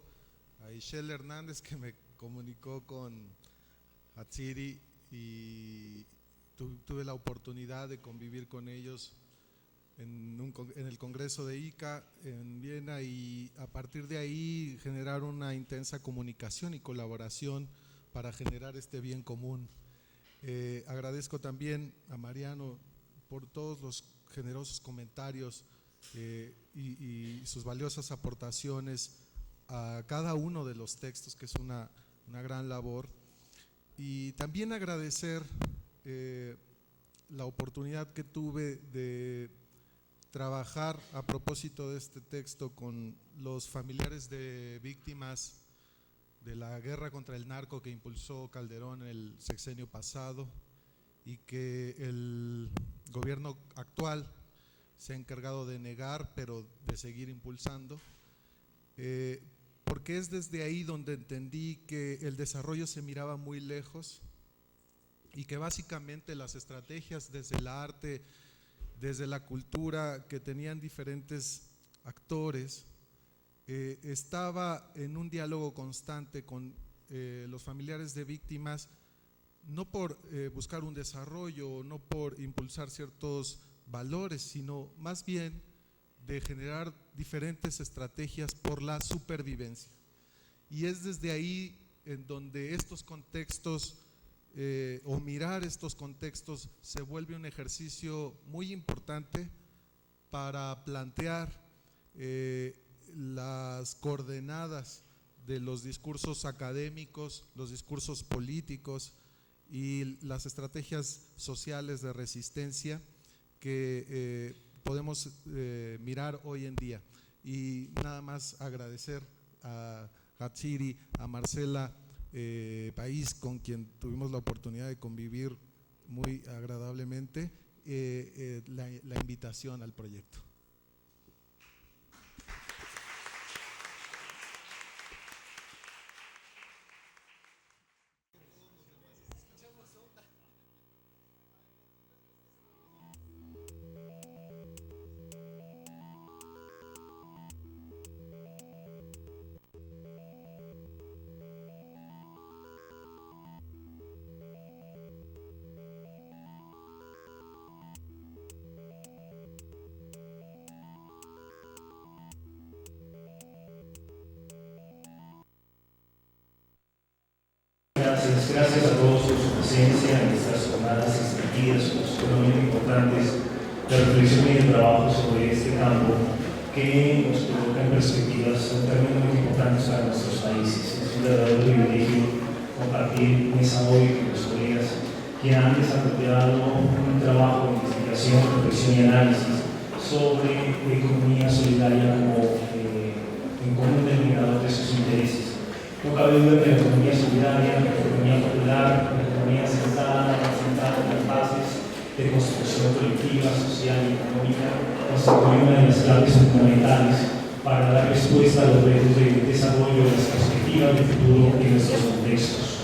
a Ishel Hernández, que me comunicó con Hatsiri y tuve la oportunidad de convivir con ellos en el Congreso de ICA en Viena, y a partir de ahí generar una intensa comunicación y colaboración para generar este bien común. Agradezco también a Mariano por todos los generosos comentarios y sus valiosas aportaciones a cada uno de los textos, que es una gran labor. Y también agradecer la oportunidad que tuve de trabajar a propósito de este texto con los familiares de víctimas de la guerra contra el narco que impulsó Calderón en el sexenio pasado y que el gobierno actual se ha encargado de negar, pero de seguir impulsando, porque es desde ahí donde entendí que el desarrollo se miraba muy lejos y que básicamente las estrategias desde el arte, desde la cultura, que tenían diferentes actores, estaba en un diálogo constante con los familiares de víctimas, no por buscar un desarrollo, no por impulsar ciertos valores, sino más bien de generar diferentes estrategias por la supervivencia. Y es desde ahí en donde estos contextos o mirar estos contextos se vuelve un ejercicio muy importante para plantear las coordenadas de los discursos académicos, los discursos políticos y las estrategias sociales de resistencia que podemos mirar hoy en día. Y nada más agradecer a Hatsiri, a Marcela País, con quien tuvimos la oportunidad de convivir muy agradablemente, la invitación al proyecto. Gracias a todos por su presencia en estas jornadas extendidas, sumamente importantes, de reflexión y de trabajo sobre este campo que nos coloca en perspectivas tremendamente importantes para nuestros países. Es un verdadero privilegio compartir mesa hoy con los colegas que han desarrollado un trabajo de investigación, reflexión y análisis sobre economía solidaria como en común denominador de sus intereses. No cabe duda que la economía solidaria, la economía popular, la economía sentada en las bases de construcción colectiva, social y económica constituye una de las claves fundamentales para dar respuesta a los retos de desarrollo, las perspectivas de futuro en nuestros contextos.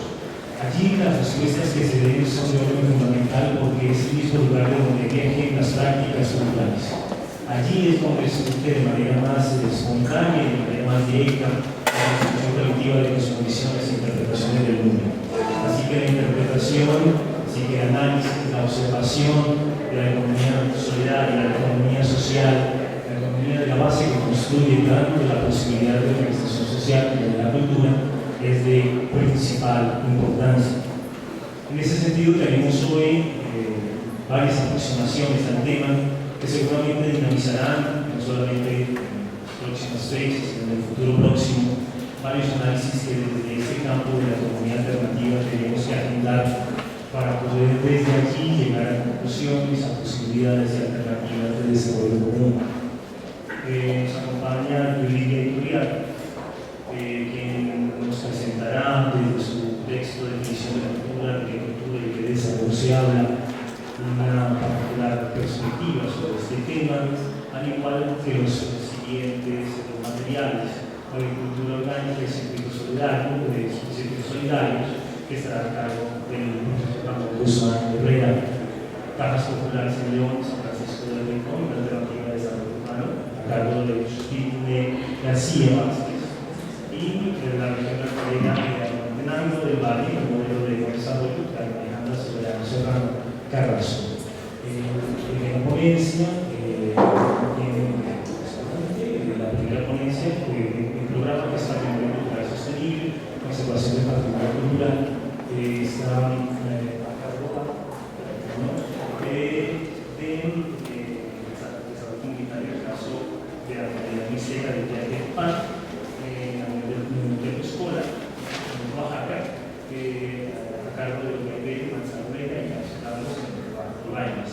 Allí las respuestas que se den son de orden fundamental porque es el mismo lugar de donde emergen las prácticas culturales. Allí es donde surge de manera más espontánea y de manera más directa la construcción colectiva de las condiciones e interpretaciones del mundo. Así que la interpretación, así que el análisis, la observación de la economía solidaria, la economía social, la economía de la base que construye tanto la posibilidad de organización social como de la cultura, es de principal importancia. En ese sentido tenemos hoy varias aproximaciones al tema que seguramente dinamizarán, no solamente en las próximas fechas, sino en el futuro próximo, varios análisis que desde este campo de la economía alternativa tenemos que agendar para poder desde aquí llegar a conclusiones, a posibilidades y alternativas de desarrollo común. Nos acompaña Yulidia Editorial, quien nos presentará desde su texto de definición de la cultura, de qué cultura y qué desarrollo se habla, una particular perspectiva sobre este tema, al igual que los siguientes materiales: agricultura orgánica y circuito solidario, circuitos solidarios, que estará a cargo del profesor Ramón Guzmán Herrera; cajas populares en León, San Francisco del Rincón, una alternativa de desarrollo humano, a cargo de García Vázquez; y la región colega Fernando del Valle, el modelo de desarrollo, Alejandra Serrano Carrasco. En la ponencia, la primera ponencia, el programa que está Patrimonio Cultural Sostenible, conservación del patrimonio cultural, está a cargo de desarrollo comunitario, el caso de la comunidad mixteca de Tlalpan, de la escuela, en Oaxaca, a cargo de Guadalupe Manzano Vega y Carlos Ibáñez.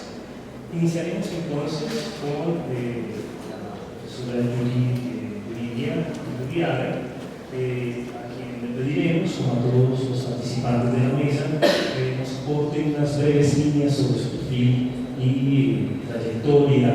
Iniciaremos entonces con la profesora Yulidia Editorial, a quien le pediremos, como a todos los participantes de la mesa, que nos aporten unas breves líneas sobre su perfil y trayectoria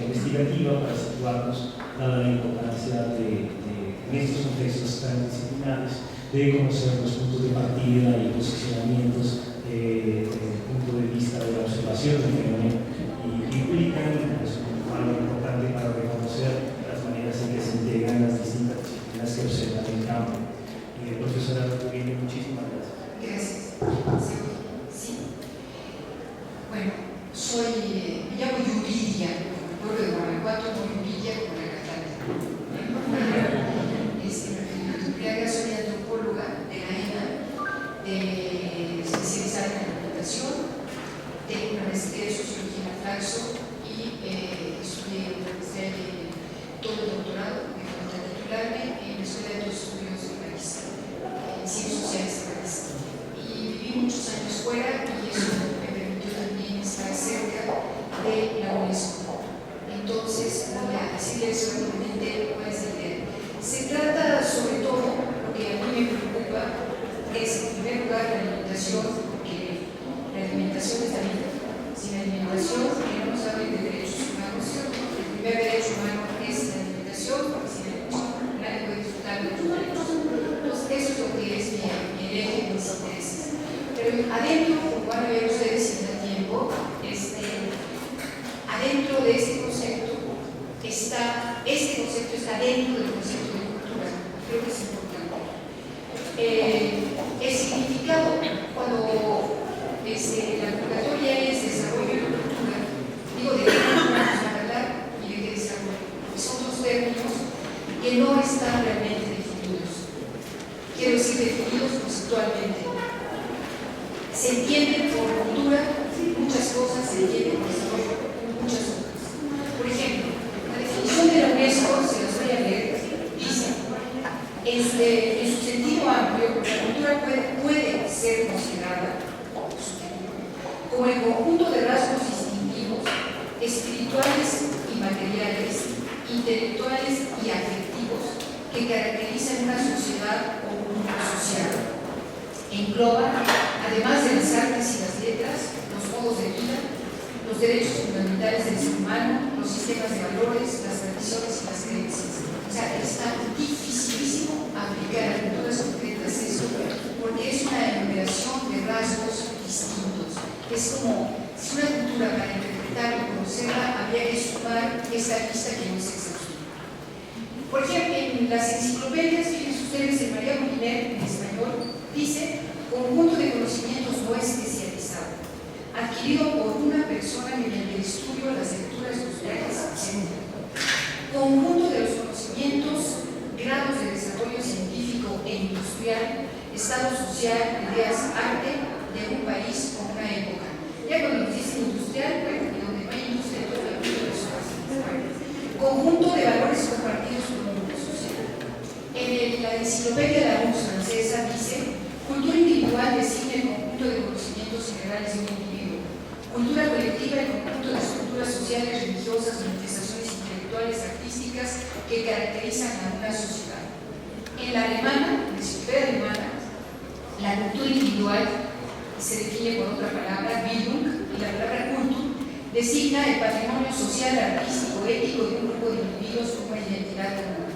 investigativa para situarnos, dada la importancia en estos contextos tan disciplinares, de conocer los puntos de partida y posicionamientos desde el punto de vista de la observación del fenómeno, y que implican algo importante para reconocer las maneras en que se integran las distintas disciplinas que observan el campo. Profesora Rodríguez, muchísimas gracias. Gracias. Sí. Bueno, me llamo Yulidia, como el pueblo de Guanajuato, no Yulidia como la cantante. Soy antropóloga de la ENA, especializada en alimentación, tengo una maestría de sociología en Flaxo y estudié una maestría de todo el doctorado, me falta titularme en la Escuela de Estudios de París, en Ciencias Sociales de París. Y viví muchos años fuera y eso me permitió también estar cerca de la UNESCO. Entonces, voy a decirles rápidamente cuál es la idea. Se trata sobre todo, lo que a mí me preocupa es en primer lugar la alimentación, porque la alimentación está viva. Sin alimentación, que no nos hablen de derechos humanos, el primer derecho humano es la alimentación, porque sin alimentación nadie puede disfrutar de los derechos. Entonces, eso es lo que es mi eje, mis intereses. Pero adentro, como van a ver ustedes si da tiempo, adentro de este concepto está dentro del concepto de cultura. Creo que es importante. El significado, cuando la convocatoria es desarrollo de la cultura, digo de qué vamos a hablar y de qué desarrollo. Son dos términos que no están realmente definidos. Quiero decir definidos conceptualmente. Se entienden por cultura muchas cosas, se entienden por desarrollo muchas otras. Por ejemplo, la definición de la UNESCO, se las voy a leer, dice: en su sentido amplio, la cultura puede ser considerada como el conjunto de rasgos distintivos, espirituales y materiales, intelectuales y afectivos que caracterizan una sociedad o un grupo social. Engloba, además de las artes y las letras, los modos de vida, los derechos fundamentales del ser humano, los sistemas de valores, las tradiciones y las creencias. tomar esta lista que no es exhaustiva. Por ejemplo, en las enciclopedias, fíjense ustedes, en María Moliner, en español, dice conjunto de conocimientos no especializado, adquirido por una persona mediante el estudio de las lecturas sociales, etc. Conjunto de los conocimientos, grados de desarrollo científico e industrial, estado social, ideas, arte de un país o una época. Ya cuando nos dicen industrial, bueno, y donde no hay industria, todo el mundo es conjunto de valores compartidos con el mundo social. En la enciclopedia de la UNS francesa dice: cultura individual designa el conjunto de conocimientos generales de un individuo. Cultura colectiva, el conjunto de estructuras sociales, religiosas, manifestaciones intelectuales, artísticas que caracterizan a una sociedad. En la alemana, en la enciclopedia alemana, la cultura individual se define por otra palabra, Bildung, y la palabra Kultur designa el patrimonio social, artístico, ético de un grupo de individuos con una identidad común.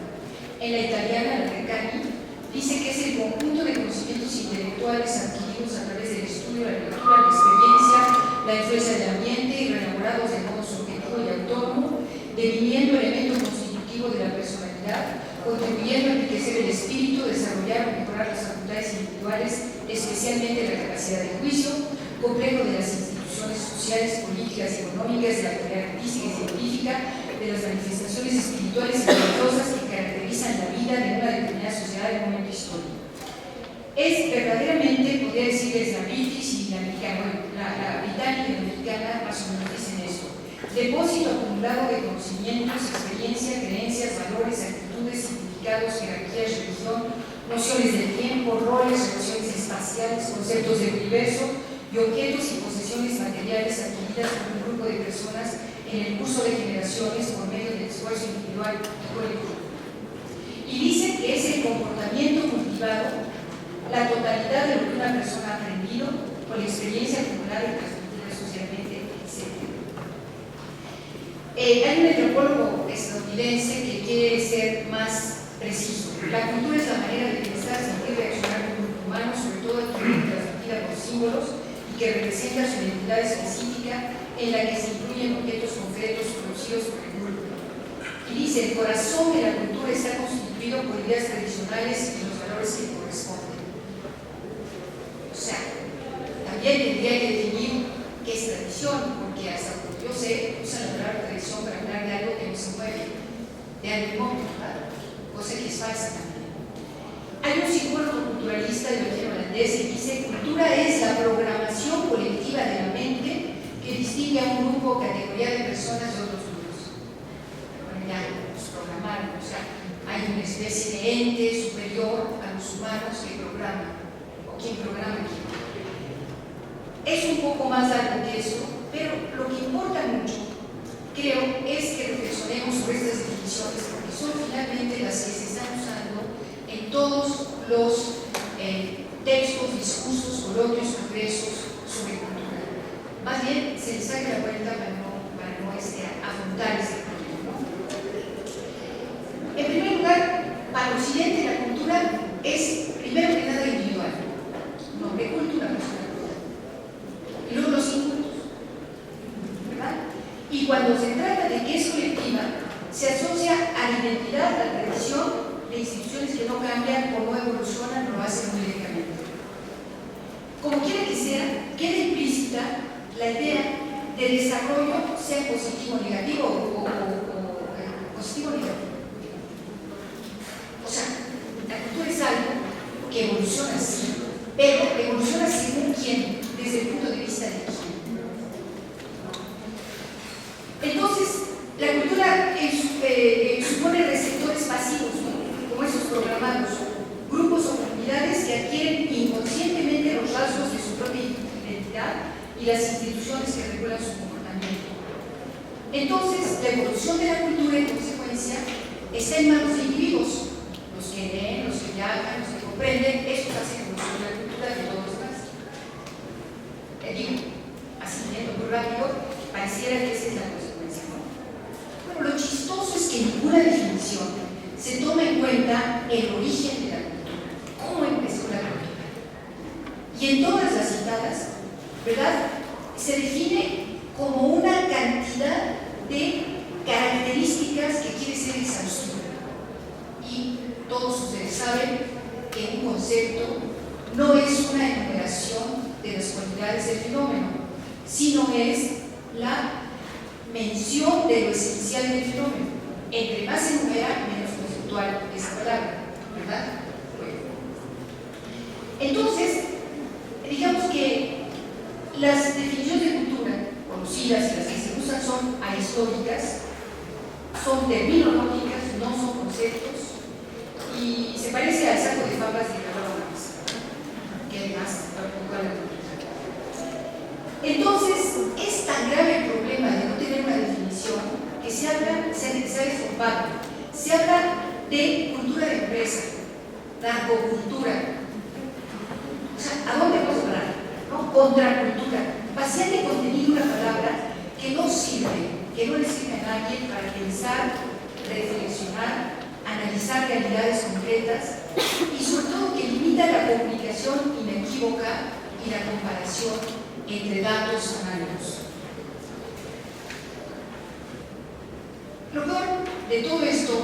En la italiana, la Treccani, dice que es el conjunto de conocimientos intelectuales adquiridos a través del estudio, la lectura, la experiencia, la influencia del ambiente y reelaborados de modo subjetivo y autónomo, deviniendo elemento constitutivo de la personalidad, contribuyendo a enriquecer el espíritu, desarrollar o mejorar las facultades individuales, especialmente la capacidad de juicio, complejo de las instituciones sociales, políticas y económicas, de la actividad artística y científica, de las manifestaciones espirituales y religiosas que caracterizan la vida de una determinada sociedad en un momento histórico. Es verdaderamente, podría decirles, la British y la americana, la británica y la americana más o menos dicen esto: depósito acumulado de conocimientos, experiencia, creencias, valores, actitudes, significados, jerarquías, religión, nociones del tiempo, roles, relaciones espaciales, conceptos del universo y objetos y posesiones materiales adquiridas por un grupo de personas en el curso de generaciones por medio del esfuerzo individual y colectivo. Y dice que es el comportamiento cultivado, la totalidad de lo que una persona ha aprendido con la experiencia acumulada y transmitida socialmente, etc. Hay un antropólogo estadounidense que quiere ser más preciso. La cultura es la manera de pensar, sentir, reaccionar de un grupo humano, sobre todo adquirida y transmitida por símbolos, y que representa su identidad específica en la que se incluyen objetos concretos producidos por el grupo. Y dice: el corazón de la cultura está constituido por ideas tradicionales y los valores que corresponden. O sea, también tendría que definir qué es tradición, porque hasta donde yo sé, usan la palabra tradición para hablar de algo que no se mueve, de algo inmóvil, ¿verdad? Cosa que es falsa también. Hay un psicólogo culturalista de origen holandés que dice: cultura es la programación colectiva de la mente que distingue a un grupo o categoría de personas de otros grupos. Bueno, ya nos programaron, o sea, hay una especie de ente superior a los humanos que programa, o quien programa quién. Es un poco más largo que eso, pero lo que importa mucho, creo, es que reflexionemos sobre estas definiciones, porque son finalmente las que se están usando en todos los textos, discursos, coloquios, congresos sobre cultura. Más bien se les haga la vuelta para no afrontar este problema, ¿no? En primer lugar, para Occidente la cultura es, primero que nada, individual. Nombre cultura, persona. Y luego los incultos, ¿verdad? Y cuando se trata de que es colectiva, se asocia a la identidad, a la tradición de instituciones que no cambian o no evolucionan, lo hacen muy lentamente. Como quiera que sea, queda implícita la idea de desarrollo, sea positivo o negativo, o positivo o negativo. O sea, la cultura es algo que evoluciona sí, pero evoluciona según quién, desde el punto de vista de quién. Entonces, la cultura supone receptores pasivos, ¿no? Como esos programados, grupos o comunidades que adquieren inconscientemente los rasgos de su propia identidad y las instituciones que regulan su comportamiento. Entonces, la evolución de la cultura, en consecuencia, está en manos de individuos, los que leen, los que viajan, los que comprenden, esos hacen evolución de la cultura de todos los demás. Digo, así viendo muy rápido, pareciera que esa es la consecuencia, ¿no? Bueno, lo chistoso es que en ninguna definición se toma en cuenta el origen de la cultura, cómo empezó la cultura. Y en todas las citadas, ¿verdad?, se define como una cantidad de culturas que quiere ser exhaustiva. Y todos ustedes saben que un concepto no es una enumeración de las cualidades del fenómeno, sino es la mención de lo esencial del fenómeno. Entre más se enumera, menos conceptual esa palabra, ¿verdad? Bueno. Entonces, digamos que las definiciones de cultura conocidas y las que se usan son ahistóricas, son terminológicas, no son conceptos, y se parece al saco de fablas de Carlos Marx, que además tampoco a la cultura. Entonces, es tan grave el problema de no tener una definición que se ha deformado. Se habla de cultura de empresa, narcocultura. O sea, ¿a dónde vamos a parar? ¿No? Contracultura. Vaciar de contenido una palabra que no sirve, que no le sirve a nadie para pensar, reflexionar, analizar realidades concretas y sobre todo que limita la comunicación inequívoca y la comparación entre datos análogos. Lo peor de todo esto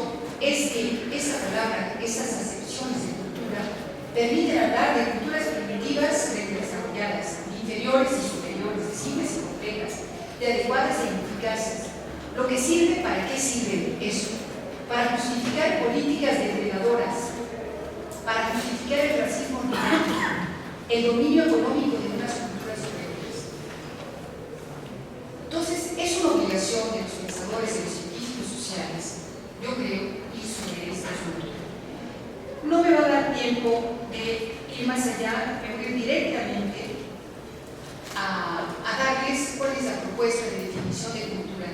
es que esa palabra, esas acepciones de cultura, permiten hablar de culturas primitivas frente a desarrolladas, inferiores y superiores, de simples y complejas, de adecuadas e ineficaces. Lo que sirve, ¿para qué sirve eso? Para justificar políticas depredadoras, para justificar el racismo originario, el dominio económico de unas culturas superiores. Entonces, es una obligación de los pensadores, de los científicos sociales, yo creo, y sobre este asunto. No me va a dar tiempo de ir más allá, me voy a ir directamente a darles cuál es la propuesta de definición de cultura.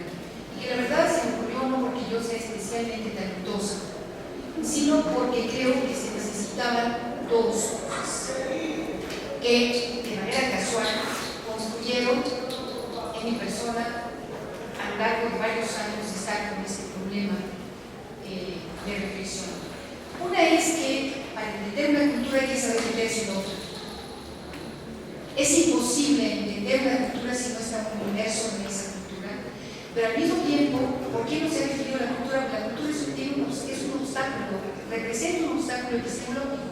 Y que la verdad se me ocurrió no porque yo sea especialmente talentosa, sino porque creo que se necesitaban dos cosas que de manera casual construyeron en mi persona a lo largo de varios años de estar con este problema de reflexión. Una es que para entender una cultura hay que saber meterse en otra. Es imposible entender una cultura si no está inmerso en esa cultura, pero al mismo tiempo, ¿por qué no se ha definido la cultura? La cultura es un obstáculo, representa un obstáculo epistemológico,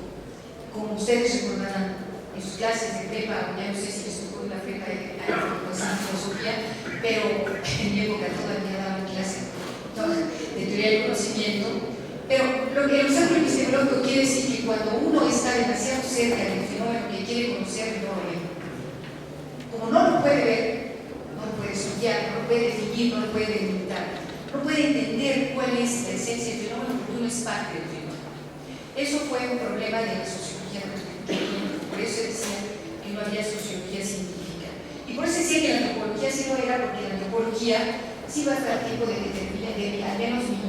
como ustedes recordarán en sus clases de prepa, ya no sé si les tocó en la prepa de filosofía, pero en mi época todavía daban clase de teoría del conocimiento. Pero lo que el obstáculo epistemológico quiere decir que cuando uno está demasiado cerca del fenómeno que quiere conocer, no lo ve. Como no lo puede ver, no lo puede estudiar, no lo puede definir, no lo puede delimitar, no puede entender cuál es la esencia del fenómeno porque uno es parte del fenómeno. Eso fue un problema de la sociología contemporánea, por eso decía que no había sociología científica. Y por eso decía que la antropología sí lo era, porque la antropología sí va a estar tiempo de determinar, al menos mi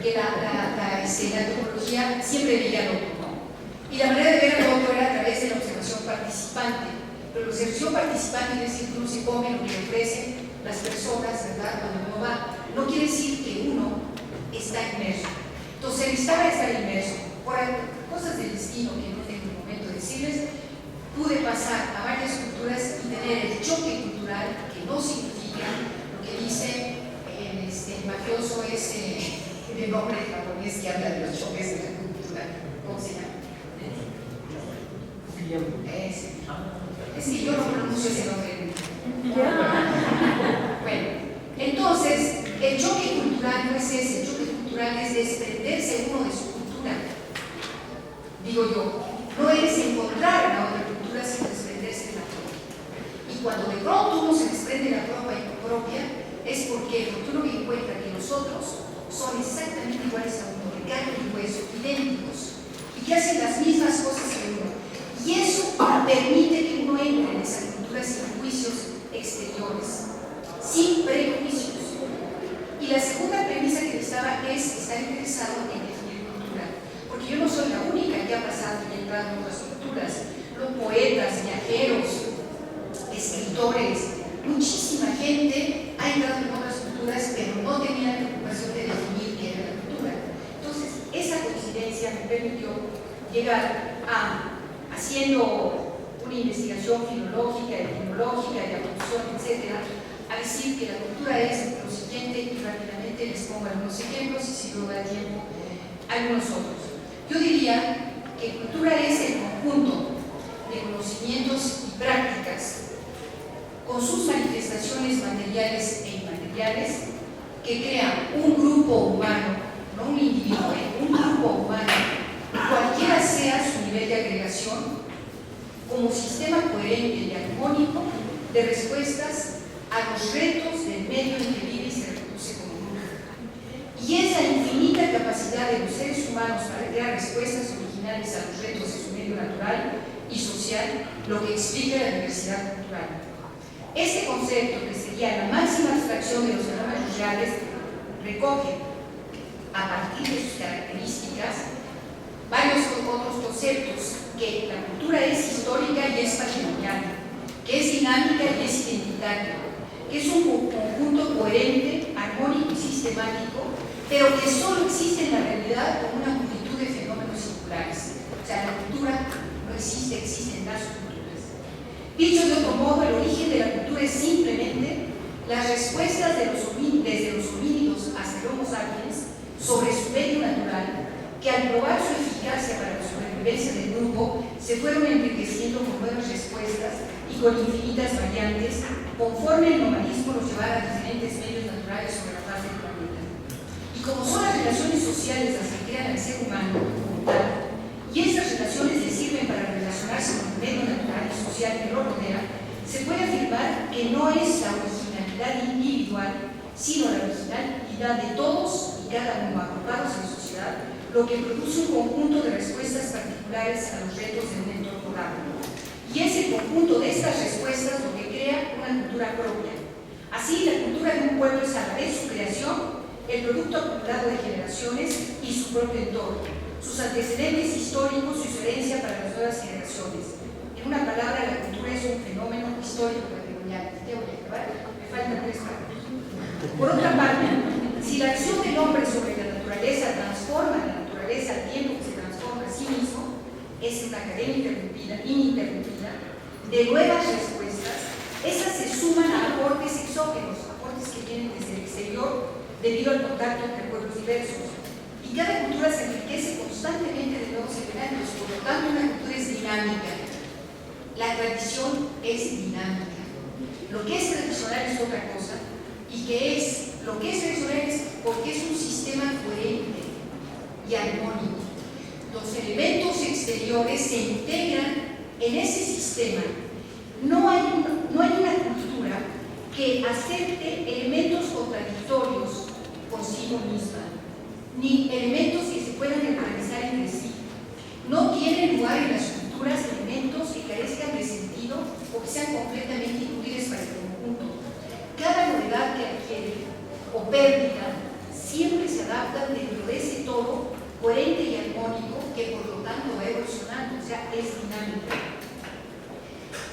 que la antropología siempre veía al otro, ¿no? Y la manera de ver al otro era a través de la observación participante. Pero la observación participante quiere decir que uno se come lo que le ofrecen las personas, ¿verdad? Cuando uno va. No quiere decir que uno está inmerso. Entonces, necesitaba estar inmerso. Por cosas del destino que no tengo el momento de decirles, pude pasar a varias culturas y tener el choque cultural, que no significa lo que dice el mafioso ese de nombre japonés que habla de los choques de la cultura. ¿Cómo se llama? Es que yo no pronuncio ese nombre. Bueno, entonces, el choque cultural no es ese. El choque cultural es desprenderse uno de su cultura. Digo yo, no es encontrar a la otra cultura, sino desprenderse de la propia. Y cuando de pronto uno se desprende de la propia, es porque uno encuentra que los otros son exactamente iguales a uno, de carne y hueso, idénticos, y que hacen las mismas cosas que uno. Y eso permite que uno entre en esa cultura sin juicios exteriores, sin prejuicios. Y la segunda premisa que necesitaba es estar interesado en definir cultura, porque yo no soy la única que ha pasado y entrado en otras culturas. Los poetas, viajeros, escritores, muchísima gente ha entrado en otras culturas, pero no tenía la preocupación de definir qué era la cultura. Entonces, esa coincidencia me permitió llegar a, haciendo una investigación filológica, etimológica, de apunción, etc., a decir que la cultura es lo siguiente y rápidamente brevemente les pongo algunos ejemplos y si luego da tiempo, algunos otros. Yo diría que cultura es el conjunto de conocimientos y prácticas con sus manifestaciones materiales e inmateriales que crean un grupo humano, no un individuo, un grupo humano, cualquiera sea su nivel de agregación, como sistema coherente y armónico de respuestas a los retos del medio en que vive y se reproduce como grupo. Y esa infinita capacidad de los seres humanos para crear respuestas originales a los retos de su medio natural y social, lo que explica la diversidad cultural. Este concepto, que sería la máxima abstracción de los fenómenos reales, recoge, a partir de sus características, varios otros conceptos, que la cultura es histórica y es patrimonial, que es dinámica y es identitaria, que es un conjunto coherente, armónico y sistemático, pero que solo existe en la realidad con una multitud de fenómenos singulares. O sea, la cultura no existe, existen las culturas. Dicho de otro modo, el origen de la cultura es simplemente las respuestas desde los homínidos hasta el Homo sapiens sobre su medio natural, que al probar su eficacia para la supervivencia del grupo, se fueron enriqueciendo con nuevas respuestas y con infinitas variantes, conforme el nomadismo los llevara a diferentes medios naturales sobre la faz del planeta. Y como son las relaciones sociales las que crean al ser humano como tal, y estas relaciones le sirven para relacionarse con el medio natural y social que lo rodea, se puede afirmar que no es la originalidad individual, sino la originalidad de todos y cada uno agrupados en sociedad, lo que produce un conjunto de respuestas particulares a los retos de un entorno dado. Y es el conjunto de estas respuestas lo que crea una cultura propia. Así, la cultura de un pueblo es a la vez su creación, el producto acumulado de generaciones y su propio entorno, sus antecedentes históricos y su herencia para las nuevas generaciones. En una palabra, la cultura es un fenómeno histórico patrimonial. Ya voy a acabar, me faltan 3 partes. Por otra parte, si la acción del hombre sobre la naturaleza transforma la naturaleza al tiempo que se transforma a sí mismo, es una cadena ininterrumpida de nuevas respuestas. Estas se suman a aportes exógenos, aportes que vienen desde el exterior debido al contacto entre pueblos diversos. Y cada cultura se enriquece constantemente de nuevos elementos, por lo tanto una cultura es dinámica. La tradición es dinámica. Lo que es tradicional es otra cosa, y lo que es tradicional es porque es un sistema coherente y armónico. Los elementos exteriores se integran en ese sistema. No hay una cultura que acepte elementos contradictorios consigo misma, ni elementos que se puedan neutralizar entre sí. No tienen lugar en las culturas elementos que carezcan de sentido o que sean completamente inútiles para el conjunto. Cada novedad que adquiere o pérdida siempre se adapta dentro de ese todo coherente y armónico que por lo tanto va evolucionando, o sea, es dinámico.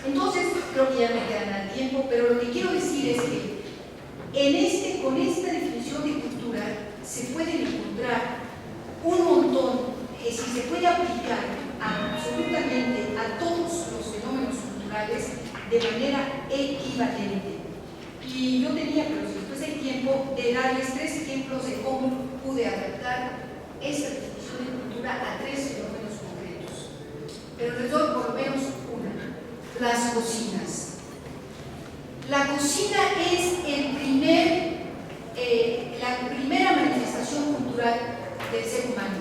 Entonces, creo que ya me queda nada de tiempo, pero lo que quiero decir es que con esta definición de cultura se pueden encontrar un montón, es decir, se puede aplicar absolutamente a todos los fenómenos culturales de manera equivalente. Y yo tenía, pero después hay tiempo, de darles 3 ejemplos de cómo pude adaptar esta definición de cultura a 3 fenómenos concretos. Pero les doy por lo menos una: las cocinas. La cocina es la primera manifestación cultural del ser humano,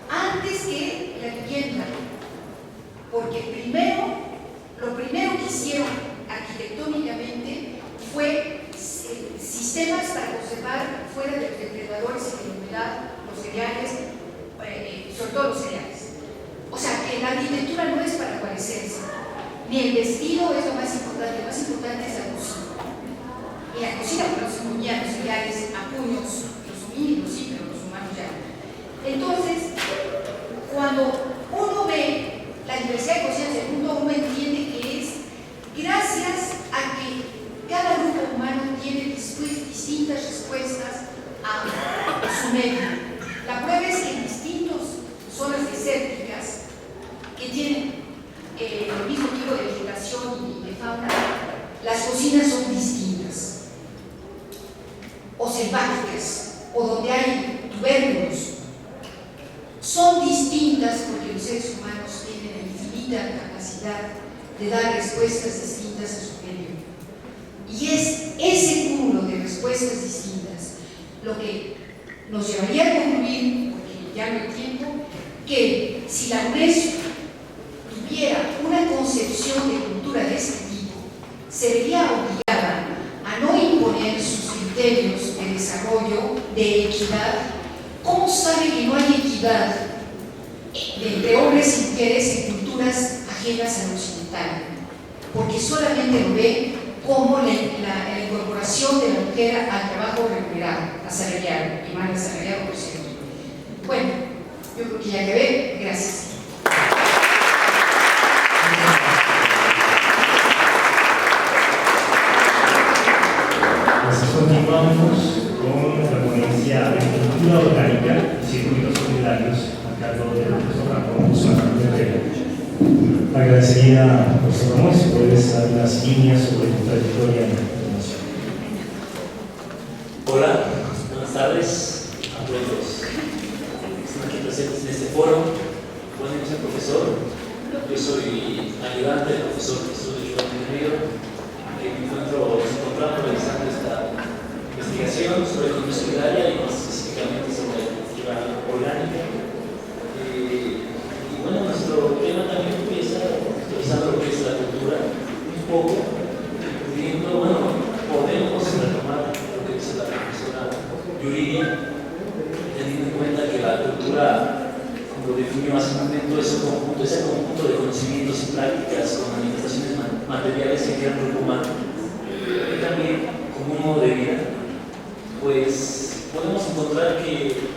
antes que la vivienda, porque lo primero que hicieron arquitectónicamente fue sistemas para conservar fuera de los depredadores y de la humedad los cereales, sobre todo los cereales. O sea, que la arquitectura no es para guarecerse, ni el vestido es lo más importante es la cocina. Y la cocina, bueno, se comían los cereales a puños, los homínidos sí, pero los humanos ya. Entonces, cuando uno ve la diversidad de cocinas del mundo, uno entiende que es gracias a que cada grupo humano tiene distintas respuestas a su medio. La prueba es que en distintas zonas desérticas que tienen el mismo tipo de vegetación y de fauna, las cocinas son distintas, o selváticas, o donde hay tubérculos, son distintas porque los seres humanos tienen la infinita capacidad de dar respuestas distintas a su medio. Y es ese cúmulo de respuestas distintas lo que nos llevaría a concluir, porque ya no hay tiempo, que si la UNESCO tuviera una concepción de cultura de este tipo, se vería obligada a no imponer sus criterios de desarrollo, de equidad. ¿Cómo sabe que no hay equidad entre hombres y mujeres en culturas ajenas al occidental? Porque solamente lo ve como la incorporación de la mujer al trabajo remunerado, asalariado, y mal asalariado, por cierto. Bueno, yo creo que ya acabé. Gracias. Pues continuamos con la ponencia de cultura orgánica y circuitos solidarios a cargo del profesor Ramón Guzmán Herrera. Agradecería, profesor Ramón, si puedes dar unas líneas sobre tu trayectoria en la formación. Hola, buenas tardes a todos los que están aquí presentes en este foro. Bueno, yo soy profesor, yo soy ayudante del profesor Jesús de Joan Negro, que nos encontramos realizando esta investigación sobre economía solidaria y más específicamente sobre la cultura orgánica. Y bueno, nuestro tema también empieza actualizando lo que es la cultura un poco, pidiendo, bueno, podemos retomar lo que dice la profesora Yuridia, teniendo en cuenta que la cultura, como lo definió hace un momento, es un conjunto de conocimientos y prácticas con manifestaciones materiales que crean grupo humano, y también como un modo de vida. Pues podemos encontrar que,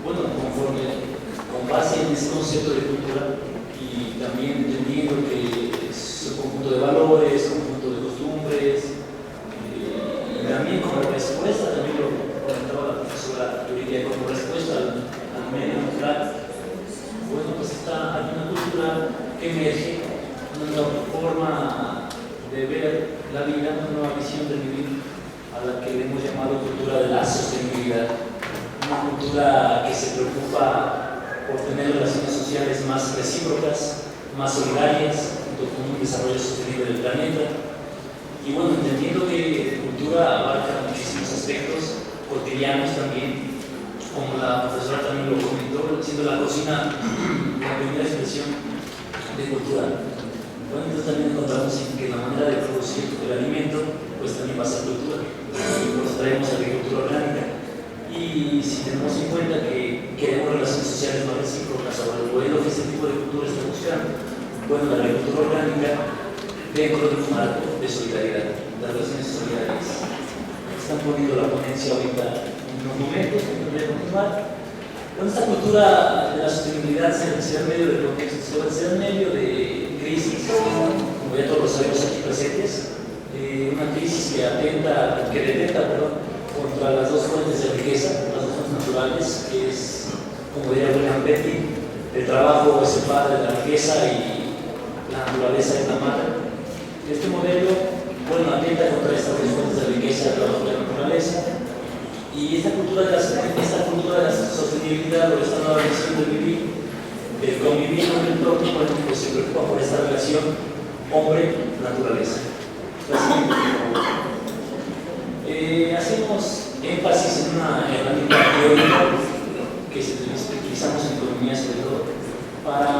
bueno, con base en este concepto de cultura y también entendiendo que es un conjunto de valores, un conjunto de costumbres, y también como respuesta, también lo comentaba la profesora Yuridia, como respuesta al medio natural, bueno, pues hay una cultura que emerge, una nueva forma de ver la vida, una nueva visión de vivir, a la que le hemos llamado cultura de la sostenibilidad, una cultura que se preocupa por tener relaciones sociales más recíprocas, más solidarias, junto con un desarrollo sostenible del planeta. Y bueno, entendiendo que cultura abarca muchísimos aspectos cotidianos también, como la profesora también lo comentó, siendo la cocina la primera expresión de cultura. Bueno, entonces también encontramos que la manera de producir el alimento pues también va a ser cultura, y por eso traemos agricultura orgánica. Y si tenemos en cuenta que queremos relaciones sociales más recíprocas, o el modelo que este tipo de cultura está buscando, bueno, la agricultura orgánica dentro de un marco de solidaridad, de relaciones solidarias. Están poniendo la ponencia ahorita en unos momentos, voy a continuar. Bueno, esta cultura de la sostenibilidad se va en medio del contexto, se va en medio de crisis, como ya todos lo sabemos aquí presentes, una crisis que detenta contra las dos fuentes de riqueza, las dos fuentes naturales, que es, como diría William Petty, el trabajo es el padre de la riqueza y la naturaleza es la madre. Este modelo, bueno, atenta contra estas dos fuentes de riqueza, el trabajo y la naturaleza, y esta cultura de la sostenibilidad, o esta nueva visión de vivir, el convivir con el entorno, bueno, pues se preocupa por esta relación hombre-naturaleza. Hacemos énfasis en una herramienta teórica que utilizamos en economía sobre todo para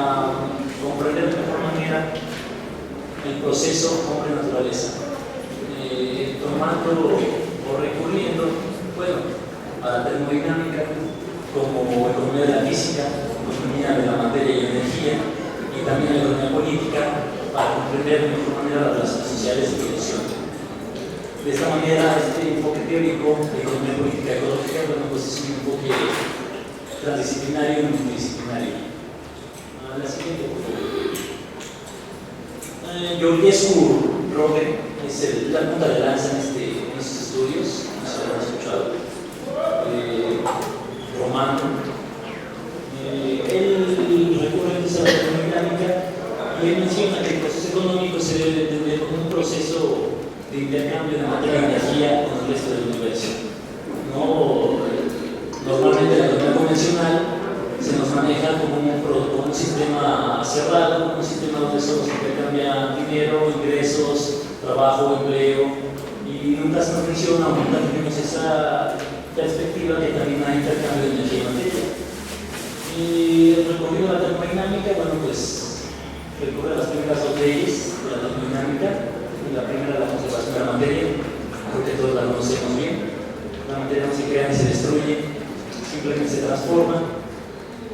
comprender de mejor manera el proceso hombre-naturaleza, tomando o recurriendo, bueno, a la termodinámica como economía de la física, economía de la materia y energía, y también la economía política para comprender de mejor manera las relaciones sociales y producción. De esta manera, este enfoque teórico de economía política ecológica, bueno, pues es un enfoque transdisciplinario y multidisciplinario. La siguiente, por favor. Georgescu Robe es la punta de lanza en estos estudios, no se lo han escuchado. Romano. Él recurre a la termodinámica y él menciona que el proceso económico se debe entender como un proceso de intercambio de materia y energía con el resto del universo. No maneja como un sistema cerrado, como un sistema donde solo se intercambia dinero, ingresos, trabajo, empleo, y nunca se nos menciona, nunca tenemos esa perspectiva que también hay intercambio de energía y materia. Y el recorrido de la termodinámica, bueno, pues recorre las primeras dos leyes de la termodinámica. La primera, la conservación de la materia, creo que todos la conocemos bien. La materia no se crea ni se destruye, simplemente se transforma.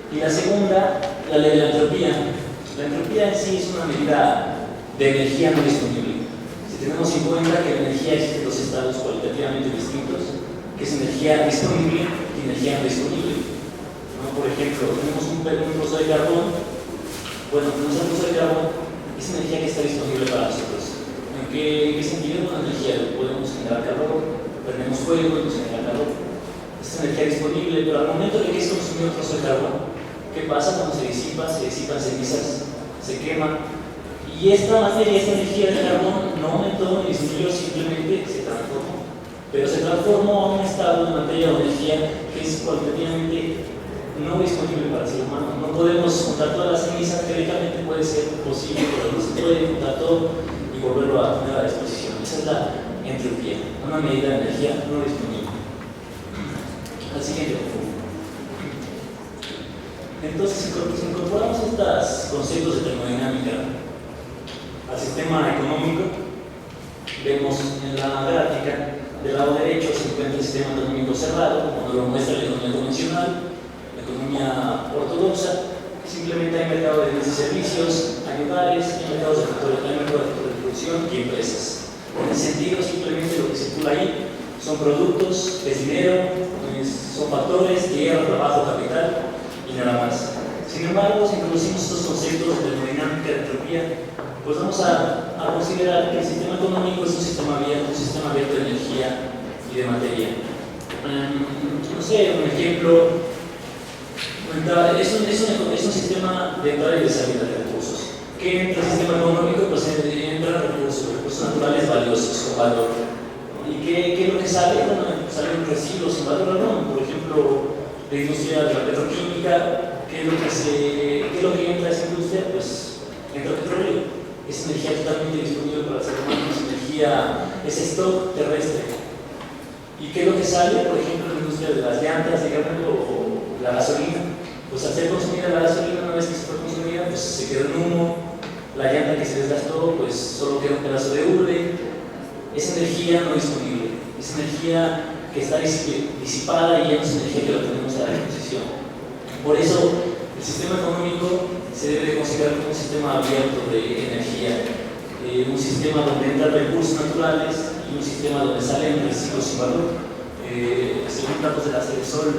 Y la segunda, la ley de la entropía. La entropía en sí es una medida de energía no disponible. Si tenemos en cuenta que la energía existe en dos estados cualitativamente distintos, que es energía disponible y energía no disponible. ¿No? Por ejemplo, tenemos un trozo de carbón. Bueno, nuestro trozo de carbón es energía que está disponible para nosotros. ¿En qué sentido? Con energía podemos generar calor, prendemos fuego y nos genera calor. Es energía disponible, pero al momento de que es consumido un trozo de carbón, ¿qué pasa cuando se disipan cenizas, se quema? Y esta materia, esta energía del carbón no aumentó ni disminuyó, simplemente se transformó. Pero se transformó a un estado de materia o energía que es cualitativamente no disponible para el ser humano. No podemos juntar todas las cenizas, teóricamente puede ser posible, pero no se puede juntar todo y volverlo a poner a disposición. Esa es la entropía, una medida de energía no disponible. Al siguiente. Entonces, si incorporamos estos conceptos de termodinámica al sistema económico, vemos en la gráfica del lado derecho se encuentra el sistema económico cerrado, como lo muestra la economía convencional, la economía ortodoxa. Simplemente hay mercado de bienes y servicios, hay hogares, hay mercados de producción y empresas. En ese sentido, simplemente lo que circula ahí son productos, es dinero, son factores, tierra, trabajo, capital y nada más. Sin embargo, si introducimos estos conceptos de termodinámica, de entropía, pues vamos a considerar que el sistema económico es un sistema abierto de energía y de materia. No sé, un ejemplo, es un sistema de entrada y de salida de recursos. ¿Qué entra el sistema económico? Pues entran recursos naturales valiosos, con valor. ¿Y qué es lo que sale? Bueno, salen residuos sin valor, ¿no? Por ejemplo, la industria de la petroquímica, ¿qué es lo que entra a esa industria? Pues entra petróleo. Es energía totalmente disponible para el ser humano, es stock terrestre. ¿Y qué es lo que sale? Por ejemplo, en la industria de las llantas, digamos, o la gasolina. Pues al ser consumida la gasolina, una vez que se fue consumida, pues se quedó en humo. La llanta que se desgastó, pues solo queda un pedazo de hule. Es energía no disponible, es energía que está disipada y ya no es energía que la tenemos a la disposición. Por eso, el sistema económico se debe considerar como un sistema abierto de energía, un sistema donde entran recursos naturales y un sistema donde salen residuos sin valor. Según datos de la Ceresol,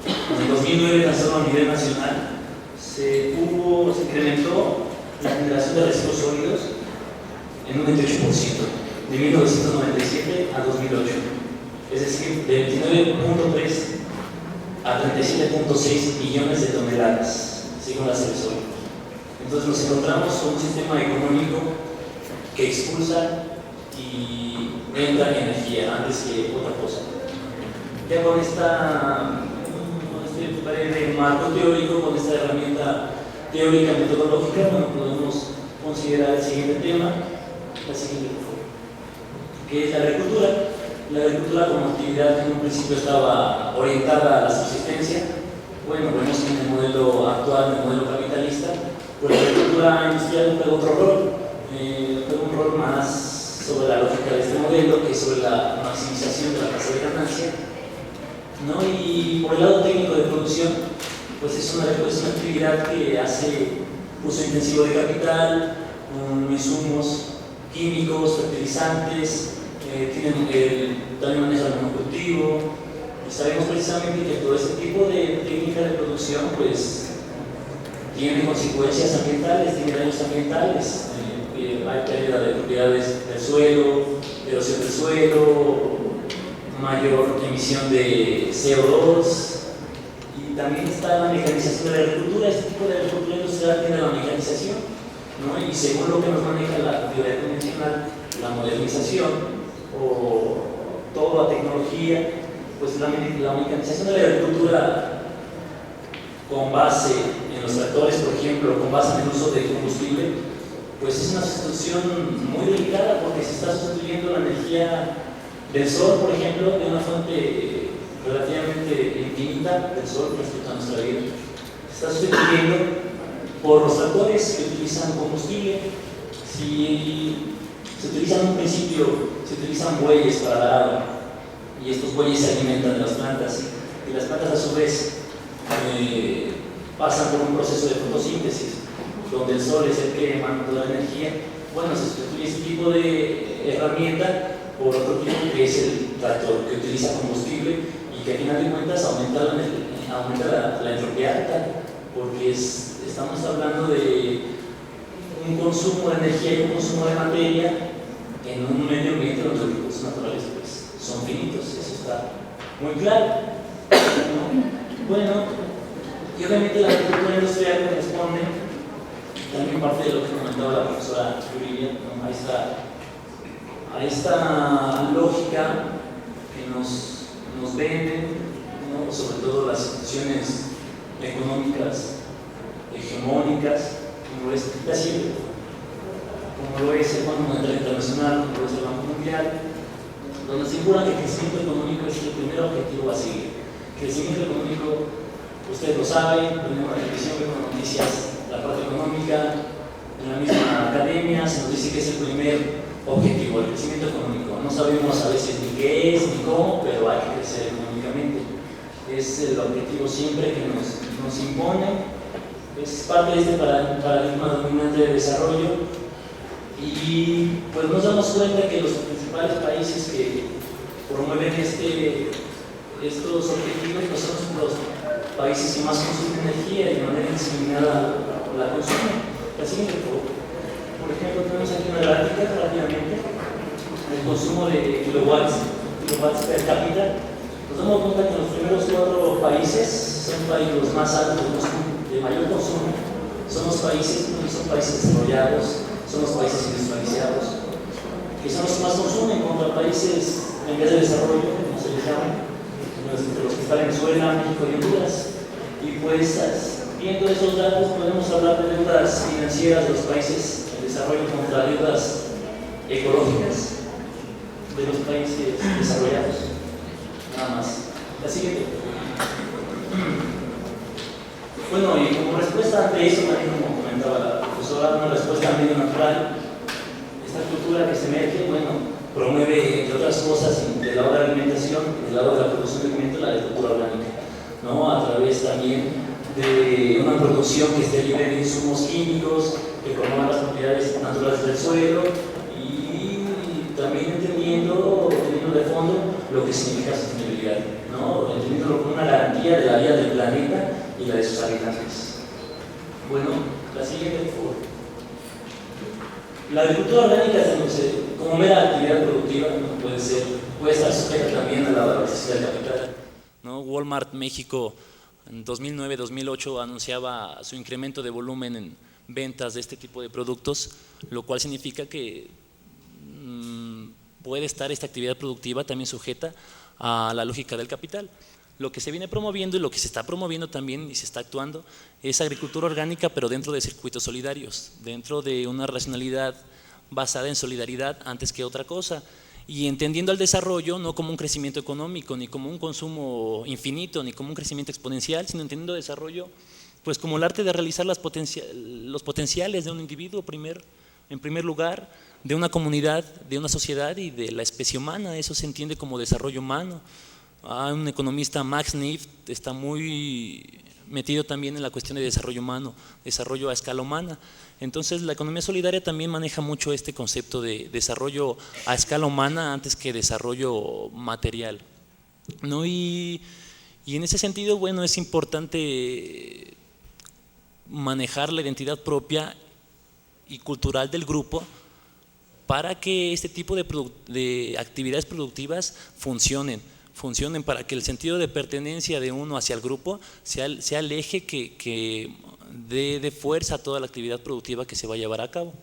en 2009, tan solo a nivel nacional, se incrementó la generación de residuos sólidos en un 28%, de 1997 a 2008. Es decir, de 29.3 a 37.6 millones de toneladas, según la Ceresol. Entonces nos encontramos con un sistema económico que expulsa y entra energía antes que otra cosa. Ya con este marco teórico, con esta herramienta teórica metodológica, bueno, podemos considerar el siguiente tema, la siguiente, que es la agricultura. La agricultura como actividad que en un principio estaba orientada a la subsistencia. Bueno, vemos que en el modelo actual, en el modelo capitalista, pues la agricultura industrial juega otro rol, juega un rol más sobre la lógica de este modelo que sobre la maximización de la tasa de ganancia, ¿no? Y por el lado técnico de producción, pues es una actividad que hace uso intensivo de capital, insumos químicos, fertilizantes, también maneja el monocultivo, y sabemos precisamente que todo este tipo de técnica de producción pues tiene consecuencias ambientales, tiene daños ambientales, hay pérdida de propiedades del suelo, erosión del suelo, mayor emisión de CO2, y también está la mecanización de la agricultura. Este tipo de agricultura industrial tiene la mecanización, ¿no? Y según lo que nos maneja la teoría convencional, la modernización o toda la tecnología, pues la mecanización de la agricultura con base en los tractores, por ejemplo, con base en el uso de combustible, pues es una sustitución muy delicada porque se está sustituyendo la energía del sol, por ejemplo, de una fuente relativamente infinita del sol respecto a nuestra vida. Se está sustituyendo por los tractores que utilizan combustible. Si se utilizan en un principio, se utilizan bueyes para dar agua y estos bueyes se alimentan de las plantas y las plantas a su vez pasan por un proceso de fotosíntesis donde el sol es el que emana toda la energía. Bueno, se sustituye este tipo de herramienta por otro tipo que es el tractor que utiliza combustible y que a final de cuentas aumenta la entropía alta porque estamos hablando de un consumo de energía y un consumo de materia en un medio ambiente donde los recursos naturales pues, son finitos, eso está muy claro, ¿no? Bueno, y obviamente la agricultura industrial corresponde también parte de lo que comentaba la profesora Yuridia, ¿no? a esta lógica que nos venden, ¿no? Sobre todo las instituciones económicas hegemónicas, como lo es la CIE, como lo es el Fondo Monetario Internacional, como lo es el Banco Mundial, donde aseguran que el crecimiento económico es el primer objetivo a seguir. Crecimiento económico, ustedes lo saben, tenemos la televisión, vemos noticias, la parte económica, en la misma academia se nos dice que es el primer objetivo, el crecimiento económico. No sabemos a veces ni qué es ni cómo, pero hay que crecer económicamente. Es el objetivo siempre que nos impone. Es parte de este paradigma dominante de desarrollo y pues nos damos cuenta que los principales países que promueven estos objetivos pues son los países que más consumen energía y de manera indiscriminada la consumen. La siguiente, por ejemplo, tenemos aquí una gráfica rápidamente el consumo de kilowatts per cápita. Nos damos cuenta que los primeros 4 países son los más altos de mayor consumo, son los países desarrollados, son los países industrializados, que son los que más consumen contra países en vez de desarrollo, como se les llama, entre los que está Venezuela, México y Honduras. Y pues viendo esos datos podemos hablar de deudas financieras de los países en desarrollo contra deudas ecológicas de los países desarrollados. Nada más. La siguiente. Bueno, y como respuesta ante eso, también como comentaba la profesora, una respuesta medio natural, esta cultura que se emerge, bueno, promueve, entre otras cosas, del lado de la alimentación, del lado de la producción de alimentos, la agricultura orgánica, ¿no? A través también de una producción que esté libre de insumos químicos, que promueva las propiedades naturales del suelo y también teniendo de fondo lo que significa sostenibilidad, ¿no? Entendiéndolo como una garantía de la vida del planeta y la de sus habitantes. Bueno, la siguiente, por favor. La agricultura orgánica, como mera actividad productiva, ¿no? puede estar sujeta también a la valorización del capital, ¿no? Walmart México en 2009-2008 anunciaba su incremento de volumen en ventas de este tipo de productos, lo cual significa que puede estar esta actividad productiva también sujeta a la lógica del capital. Lo que se viene promoviendo y lo que se está promoviendo también y se está actuando es agricultura orgánica, pero dentro de circuitos solidarios, dentro de una racionalidad basada en solidaridad antes que otra cosa, y entendiendo el desarrollo no como un crecimiento económico, ni como un consumo infinito, ni como un crecimiento exponencial, sino entendiendo el desarrollo pues como el arte de realizar los potenciales de un individuo en primer lugar, de una comunidad, de una sociedad y de la especie humana. Eso se entiende como desarrollo humano. Un economista, Max Neff, está muy metido también en la cuestión de desarrollo humano, desarrollo a escala humana. Entonces la economía solidaria también maneja mucho este concepto de desarrollo a escala humana antes que desarrollo material, ¿no? Y en ese sentido, bueno, es importante manejar la identidad propia y cultural del grupo para que este tipo de actividades productivas funcionen para que el sentido de pertenencia de uno hacia el grupo sea el eje que dé fuerza a toda la actividad productiva que se va a llevar a cabo.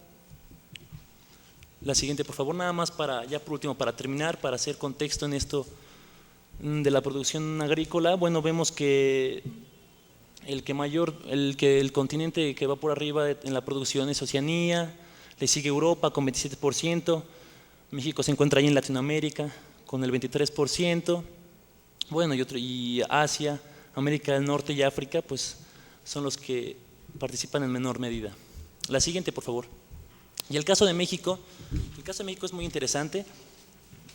La siguiente, por favor, nada más ya por último, para terminar, para hacer contexto en esto de la producción agrícola. Bueno, vemos que el continente que va por arriba en la producción es Oceanía, le sigue Europa con 27%, México se encuentra ahí en Latinoamérica con el 23%, bueno, y Asia, América del Norte y África, pues son los que participan en menor medida. La siguiente, por favor. Y el caso de México es muy interesante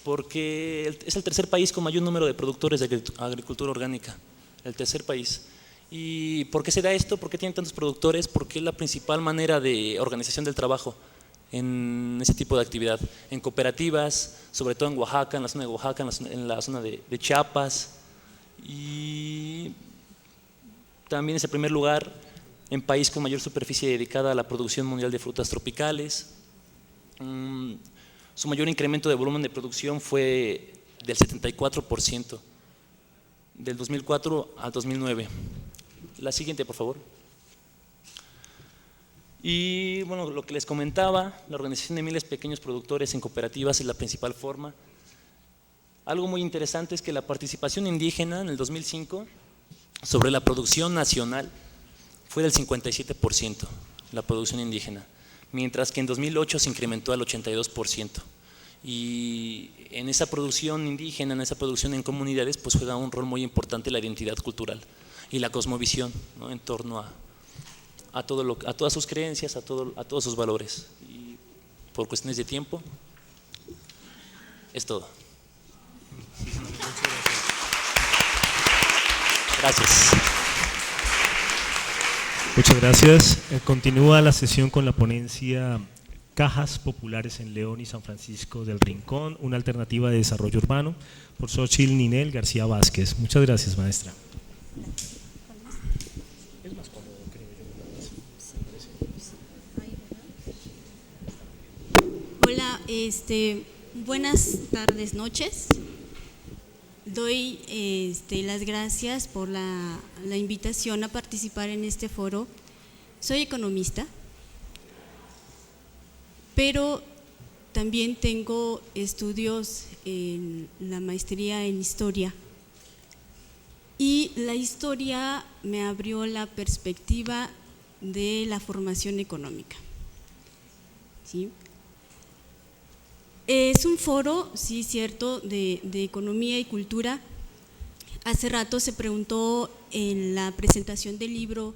porque es el tercer país con mayor número de productores de agricultura orgánica, el tercer país. ¿Y por qué se da esto? ¿Por qué tienen tantos productores? Porque es la principal manera de organización del trabajo en ese tipo de actividad, en cooperativas, sobre todo en Oaxaca, en la zona de Oaxaca, en la zona de Chiapas, y también es el primer lugar en país con mayor superficie dedicada a la producción mundial de frutas tropicales. Su mayor incremento de volumen de producción fue del 74%, del 2004 al 2009. La siguiente, por favor. Y bueno, lo que les comentaba, la organización de miles de pequeños productores en cooperativas es la principal forma. Algo muy interesante es que la participación indígena en el 2005 sobre la producción nacional fue del 57%, la producción indígena, mientras que en 2008 se incrementó al 82%. Y en esa producción indígena, en esa producción en comunidades, pues juega un rol muy importante la identidad cultural y la cosmovisión, ¿no?, en torno a todas sus creencias, a todos sus valores. Y por cuestiones de tiempo, es todo. Gracias. Muchas gracias. Continúa la sesión con la ponencia Cajas Populares en León y San Francisco del Rincón, una alternativa de desarrollo urbano, por Xochitl Ninel García Vázquez. Muchas gracias, maestra. Hola, buenas tardes, noches. Doy las gracias por la invitación a participar en este foro. Soy economista, pero también tengo estudios en la maestría en historia. Y la historia me abrió la perspectiva de la formación económica. ¿Sí? Es un foro, sí, cierto, de economía y cultura. Hace rato se preguntó en la presentación del libro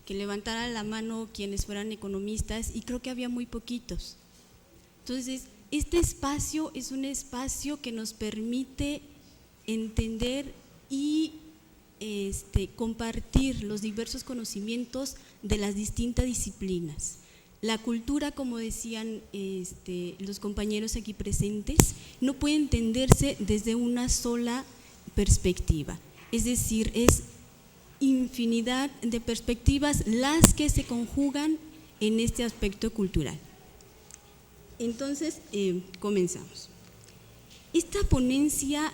que levantaran la mano quienes fueran economistas, y creo que había muy poquitos. Entonces, este espacio es un espacio que nos permite entender y compartir los diversos conocimientos de las distintas disciplinas. La cultura, como decían los compañeros aquí presentes, no puede entenderse desde una sola perspectiva, es decir, es infinidad de perspectivas las que se conjugan en este aspecto cultural. Entonces, comenzamos. Esta ponencia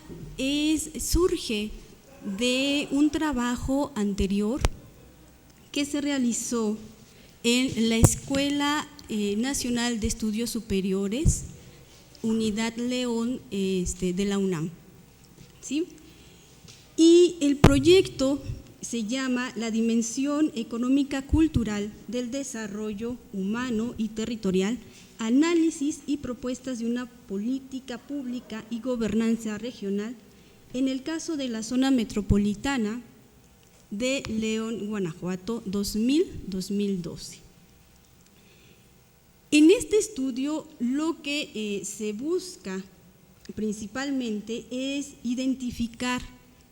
surge de un trabajo anterior que se realizó en la Escuela Nacional de Estudios Superiores, Unidad León, de la UNAM. ¿Sí? Y el proyecto se llama La Dimensión Económica Cultural del Desarrollo Humano y Territorial, análisis y propuestas de una política pública y gobernanza regional en el caso de la zona metropolitana de León, Guanajuato, 2000-2012. En este estudio lo que se busca principalmente es identificar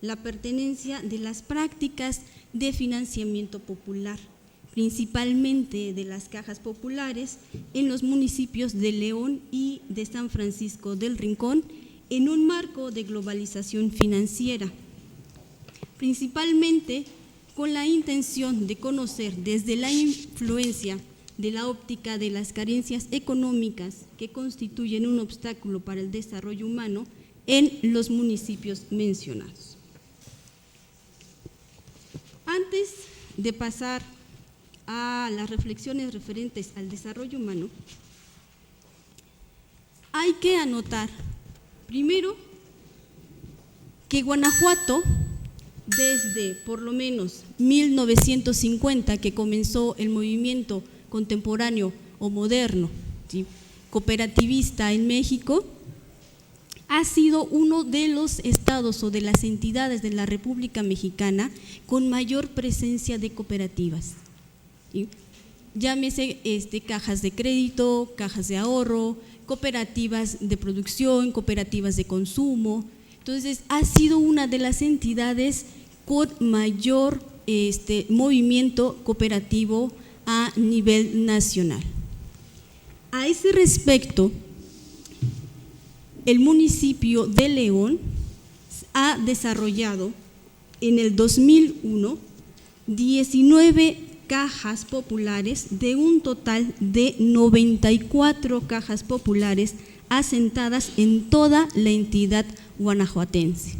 la pertenencia de las prácticas de financiamiento popular, principalmente de las cajas populares en los municipios de León y de San Francisco del Rincón, en un marco de globalización financiera, principalmente con la intención de conocer desde la influencia de la óptica de las carencias económicas que constituyen un obstáculo para el desarrollo humano en los municipios mencionados. Antes de pasar a las reflexiones referentes al desarrollo humano, hay que anotar, primero, que Guanajuato desde por lo menos 1950, que comenzó el movimiento contemporáneo o moderno, ¿sí?, cooperativista en México, ha sido uno de los estados o de las entidades de la República Mexicana con mayor presencia de cooperativas, ¿sí? Llámese cajas de crédito, cajas de ahorro, cooperativas de producción, cooperativas de consumo. Entonces, ha sido una de las entidades con mayor movimiento cooperativo a nivel nacional. A ese respecto, el municipio de León ha desarrollado en el 2001 19 cajas populares de un total de 94 cajas populares asentadas en toda la entidad guanajuatense,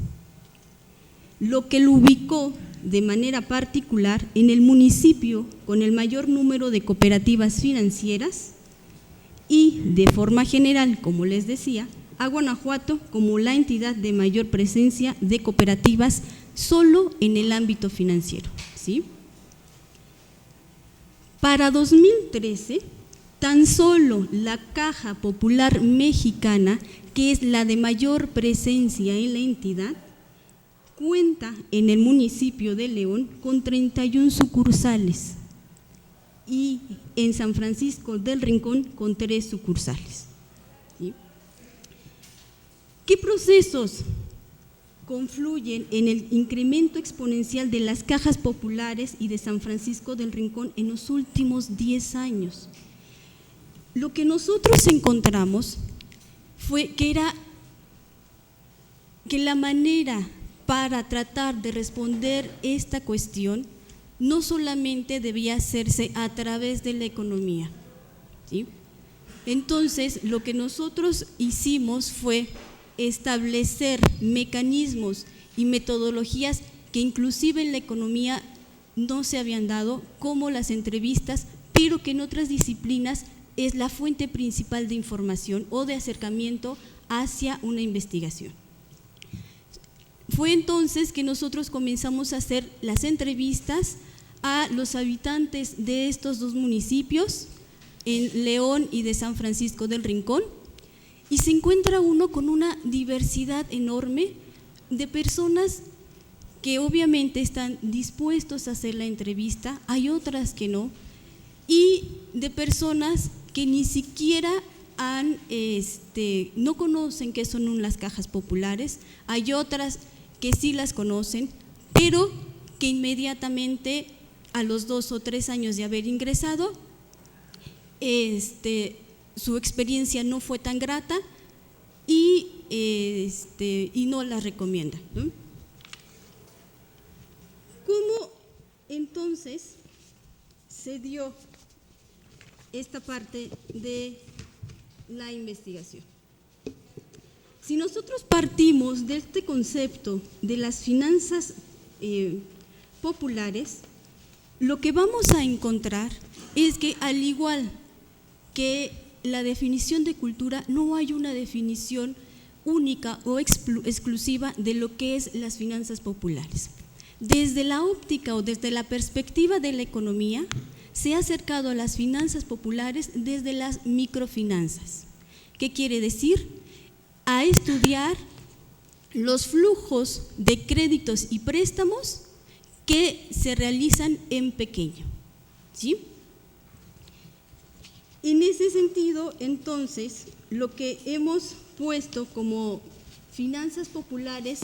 lo que lo ubicó de manera particular en el municipio con el mayor número de cooperativas financieras y, de forma general, como les decía, a Guanajuato como la entidad de mayor presencia de cooperativas solo en el ámbito financiero, ¿sí? Para 2013, tan solo la Caja Popular Mexicana, que es la de mayor presencia en la entidad, cuenta en el municipio de León con 31 sucursales y en San Francisco del Rincón con 3 sucursales. ¿Sí? ¿Qué procesos confluyen en el incremento exponencial de las cajas populares y de San Francisco del Rincón en los últimos 10 años? Lo que nosotros encontramos fue que la manera para tratar de responder esta cuestión no solamente debía hacerse a través de la economía, ¿sí? Entonces, lo que nosotros hicimos fue establecer mecanismos y metodologías que inclusive en la economía no se habían dado, como las entrevistas, pero que en otras disciplinas es la fuente principal de información o de acercamiento hacia una investigación. Fue entonces que nosotros comenzamos a hacer las entrevistas a los habitantes de estos dos municipios, en León y de San Francisco del Rincón, y se encuentra uno con una diversidad enorme de personas que obviamente están dispuestos a hacer la entrevista, hay otras que no, y de personas que ni siquiera no conocen qué son las cajas populares, hay otras que sí las conocen, pero que inmediatamente a los 2 o 3 años de haber ingresado, su experiencia no fue tan grata y no la recomienda, ¿no? ¿Cómo entonces se dio esta parte de la investigación? Si nosotros partimos de este concepto de las finanzas populares, lo que vamos a encontrar es que, al igual que la definición de cultura, no hay una definición única o exclusiva de lo que es las finanzas populares. Desde la óptica o desde la perspectiva de la economía, se ha acercado a las finanzas populares desde las microfinanzas. ¿Qué quiere decir? A estudiar los flujos de créditos y préstamos que se realizan en pequeño, ¿sí? En ese sentido, entonces, lo que hemos puesto como finanzas populares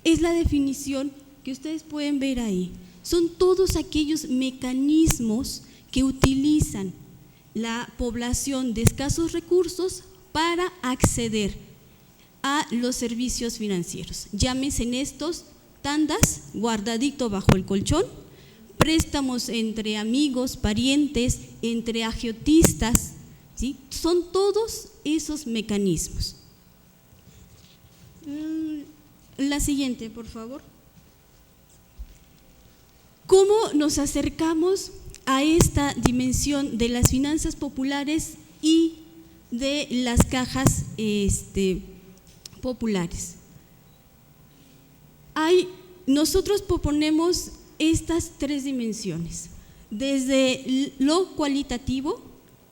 es la definición que ustedes pueden ver ahí. Son todos aquellos mecanismos que utilizan la población de escasos recursos para acceder a los servicios financieros. Llámense en estos tandas, guardadito bajo el colchón, préstamos entre amigos, parientes, entre agiotistas, ¿sí? Son todos esos mecanismos. La siguiente, por favor. ¿Cómo nos acercamos a esta dimensión de las finanzas populares y de las cajas populares? Hay nosotros proponemos estas tres dimensiones, desde lo cualitativo,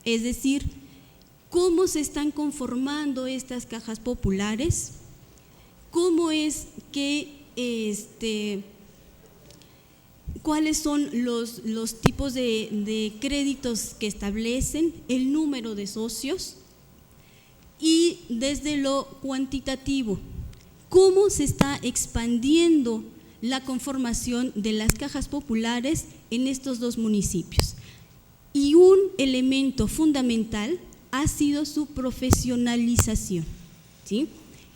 es decir, cómo se están conformando estas cajas populares, cómo es que cuáles son los tipos de créditos que establecen, el número de socios, y desde lo cuantitativo, cómo se está expandiendo la conformación de las cajas populares en estos dos municipios. Y un elemento fundamental ha sido su profesionalización, ¿sí?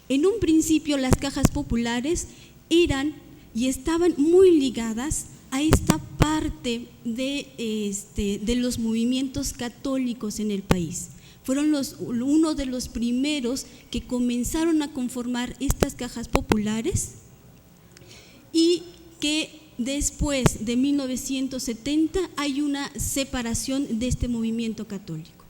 En un principio las cajas populares eran y estaban muy ligadas a esta parte de los movimientos católicos en el país. Fueron uno de los primeros que comenzaron a conformar estas cajas populares y que después de 1970 hay una separación de este movimiento católico.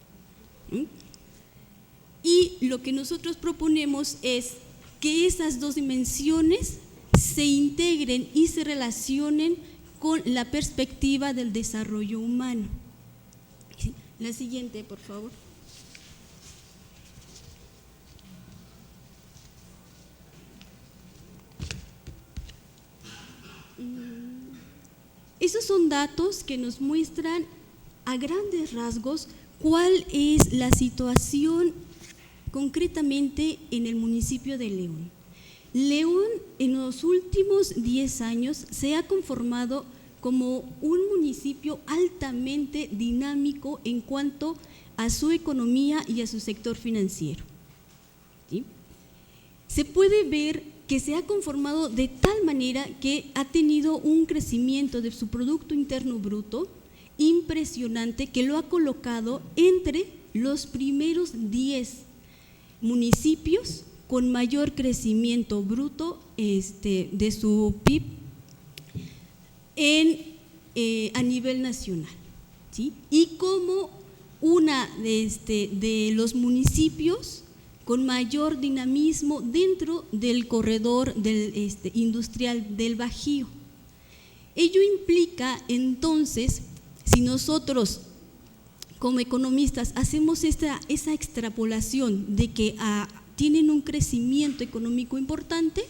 Y lo que nosotros proponemos es que esas dos dimensiones se integren y se relacionen con la perspectiva del desarrollo humano. La siguiente, por favor. Esos son datos que nos muestran a grandes rasgos cuál es la situación concretamente en el municipio de León. León en los últimos 10 años se ha conformado como un municipio altamente dinámico en cuanto a su economía y a su sector financiero, ¿sí? Se puede ver que se ha conformado de tal manera que ha tenido un crecimiento de su Producto Interno Bruto impresionante, que lo ha colocado entre los primeros 10 municipios con mayor crecimiento bruto de su PIB a nivel nacional, ¿sí? Y como una de los municipios con mayor dinamismo dentro del corredor industrial del Bajío. Ello implica entonces, si nosotros como economistas hacemos esa extrapolación de que tienen un crecimiento económico importante,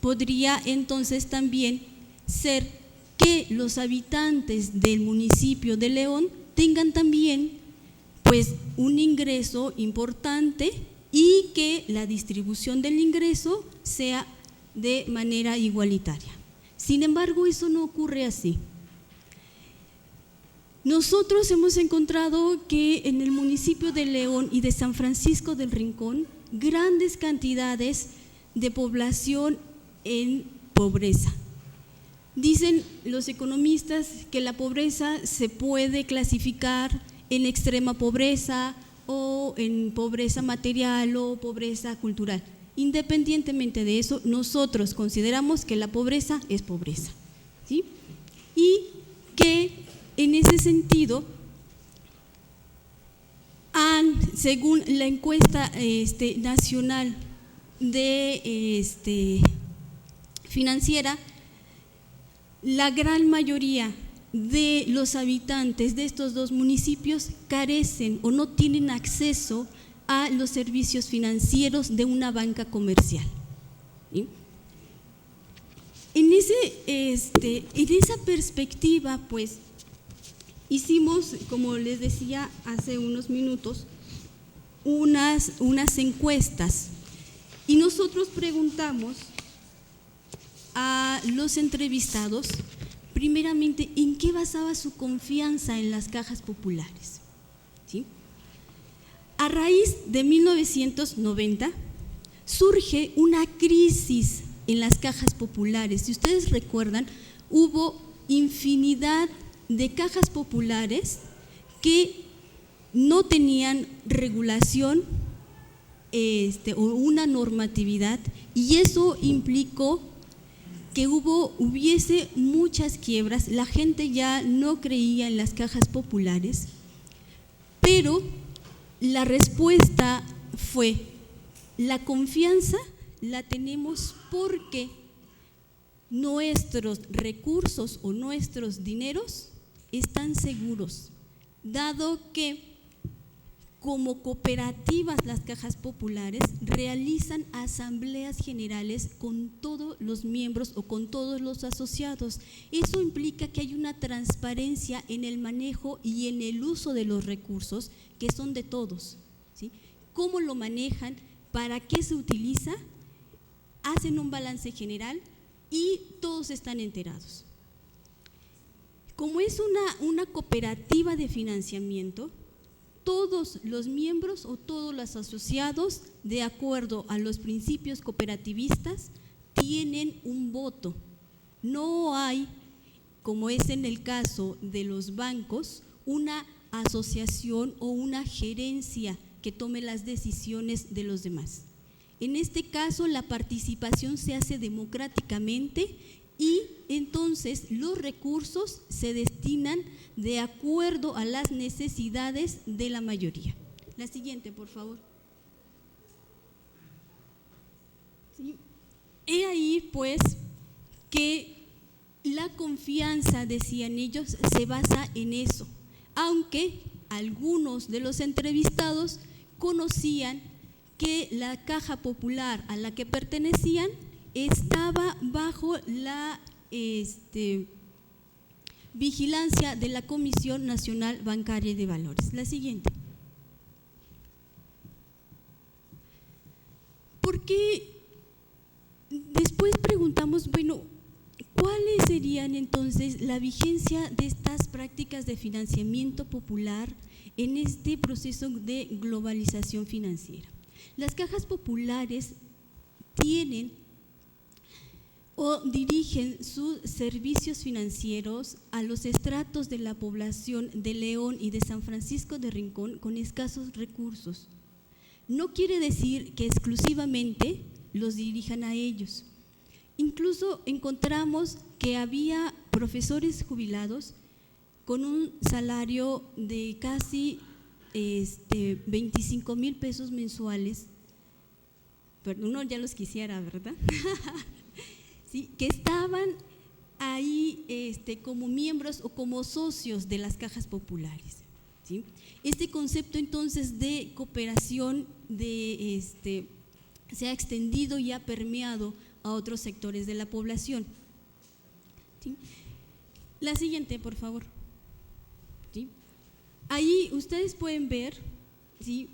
podría entonces también ser que los habitantes del municipio de León tengan también pues un ingreso importante y que la distribución del ingreso sea de manera igualitaria. Sin embargo, eso no ocurre así. Nosotros hemos encontrado que en el municipio de León y de San Francisco del Rincón, grandes cantidades de población en pobreza. Dicen los economistas que la pobreza se puede clasificar en extrema pobreza o en pobreza material o pobreza cultural. Independientemente de eso, nosotros consideramos que la pobreza es pobreza, ¿sí? Y que en ese sentido, según la encuesta nacional financiera, la gran mayoría de los habitantes de estos dos municipios carecen o no tienen acceso a los servicios financieros de una banca comercial, ¿sí? En esa perspectiva, pues, hicimos, como les decía hace unos minutos, unas encuestas y nosotros preguntamos a los entrevistados, primeramente, ¿en qué basaba su confianza en las cajas populares? ¿Sí? A raíz de 1990 surge una crisis en las cajas populares. Si ustedes recuerdan, hubo infinidad de cajas populares que no tenían regulación o una normatividad, y eso implicó que hubiese muchas quiebras. La gente ya no creía en las cajas populares, pero la respuesta fue: la confianza la tenemos porque nuestros recursos o nuestros dineros están seguros, dado que como cooperativas las cajas populares realizan asambleas generales con todos los miembros o con todos los asociados. Eso implica que hay una transparencia en el manejo y en el uso de los recursos que son de todos, ¿sí? ¿Cómo lo manejan? ¿Para qué se utiliza? Hacen un balance general y todos están enterados. Como es una cooperativa de financiamiento, todos los miembros o todos los asociados, de acuerdo a los principios cooperativistas, tienen un voto. No hay, como es en el caso de los bancos, una asociación o una gerencia que tome las decisiones de los demás. En este caso, la participación se hace democráticamente y entonces los recursos se destinan de acuerdo a las necesidades de la mayoría. La siguiente, por favor. ¿Sí? He ahí, pues, que la confianza, decían ellos, se basa en eso, aunque algunos de los entrevistados conocían que la caja popular a la que pertenecían estaba bajo la vigilancia de la Comisión Nacional Bancaria y de Valores. La siguiente. Porque después preguntamos, bueno, ¿cuáles serían entonces la vigencia de estas prácticas de financiamiento popular en este proceso de globalización financiera? Las cajas populares tienen o dirigen sus servicios financieros a los estratos de la población de León y de San Francisco de Rincón con escasos recursos. No quiere decir que exclusivamente los dirijan a ellos. Incluso encontramos que había profesores jubilados con un salario de casi 25,000 pesos mensuales, pero uno ya los quisiera, ¿verdad? ¿Sí? Que estaban ahí como miembros o como socios de las cajas populares, ¿sí? Este concepto entonces de cooperación se ha extendido y ha permeado a otros sectores de la población, ¿sí? La siguiente, por favor. ¿Sí? Ahí ustedes pueden ver, ¿sí?,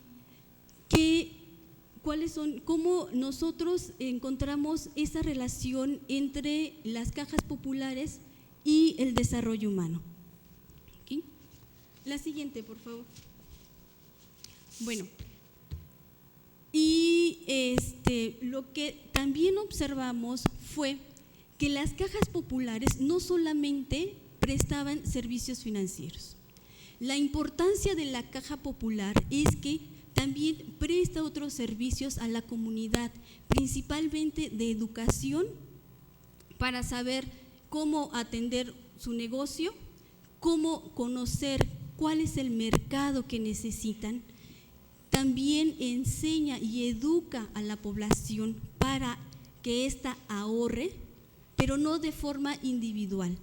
cómo nosotros encontramos esa relación entre las cajas populares y el desarrollo humano. ¿Sí? La siguiente, por favor. Bueno, y lo que también observamos fue que las cajas populares no solamente prestaban servicios financieros. La importancia de la caja popular es que también presta otros servicios a la comunidad, principalmente de educación, para saber cómo atender su negocio, cómo conocer cuál es el mercado que necesitan. También enseña y educa a la población para que ésta ahorre, pero no de forma individual.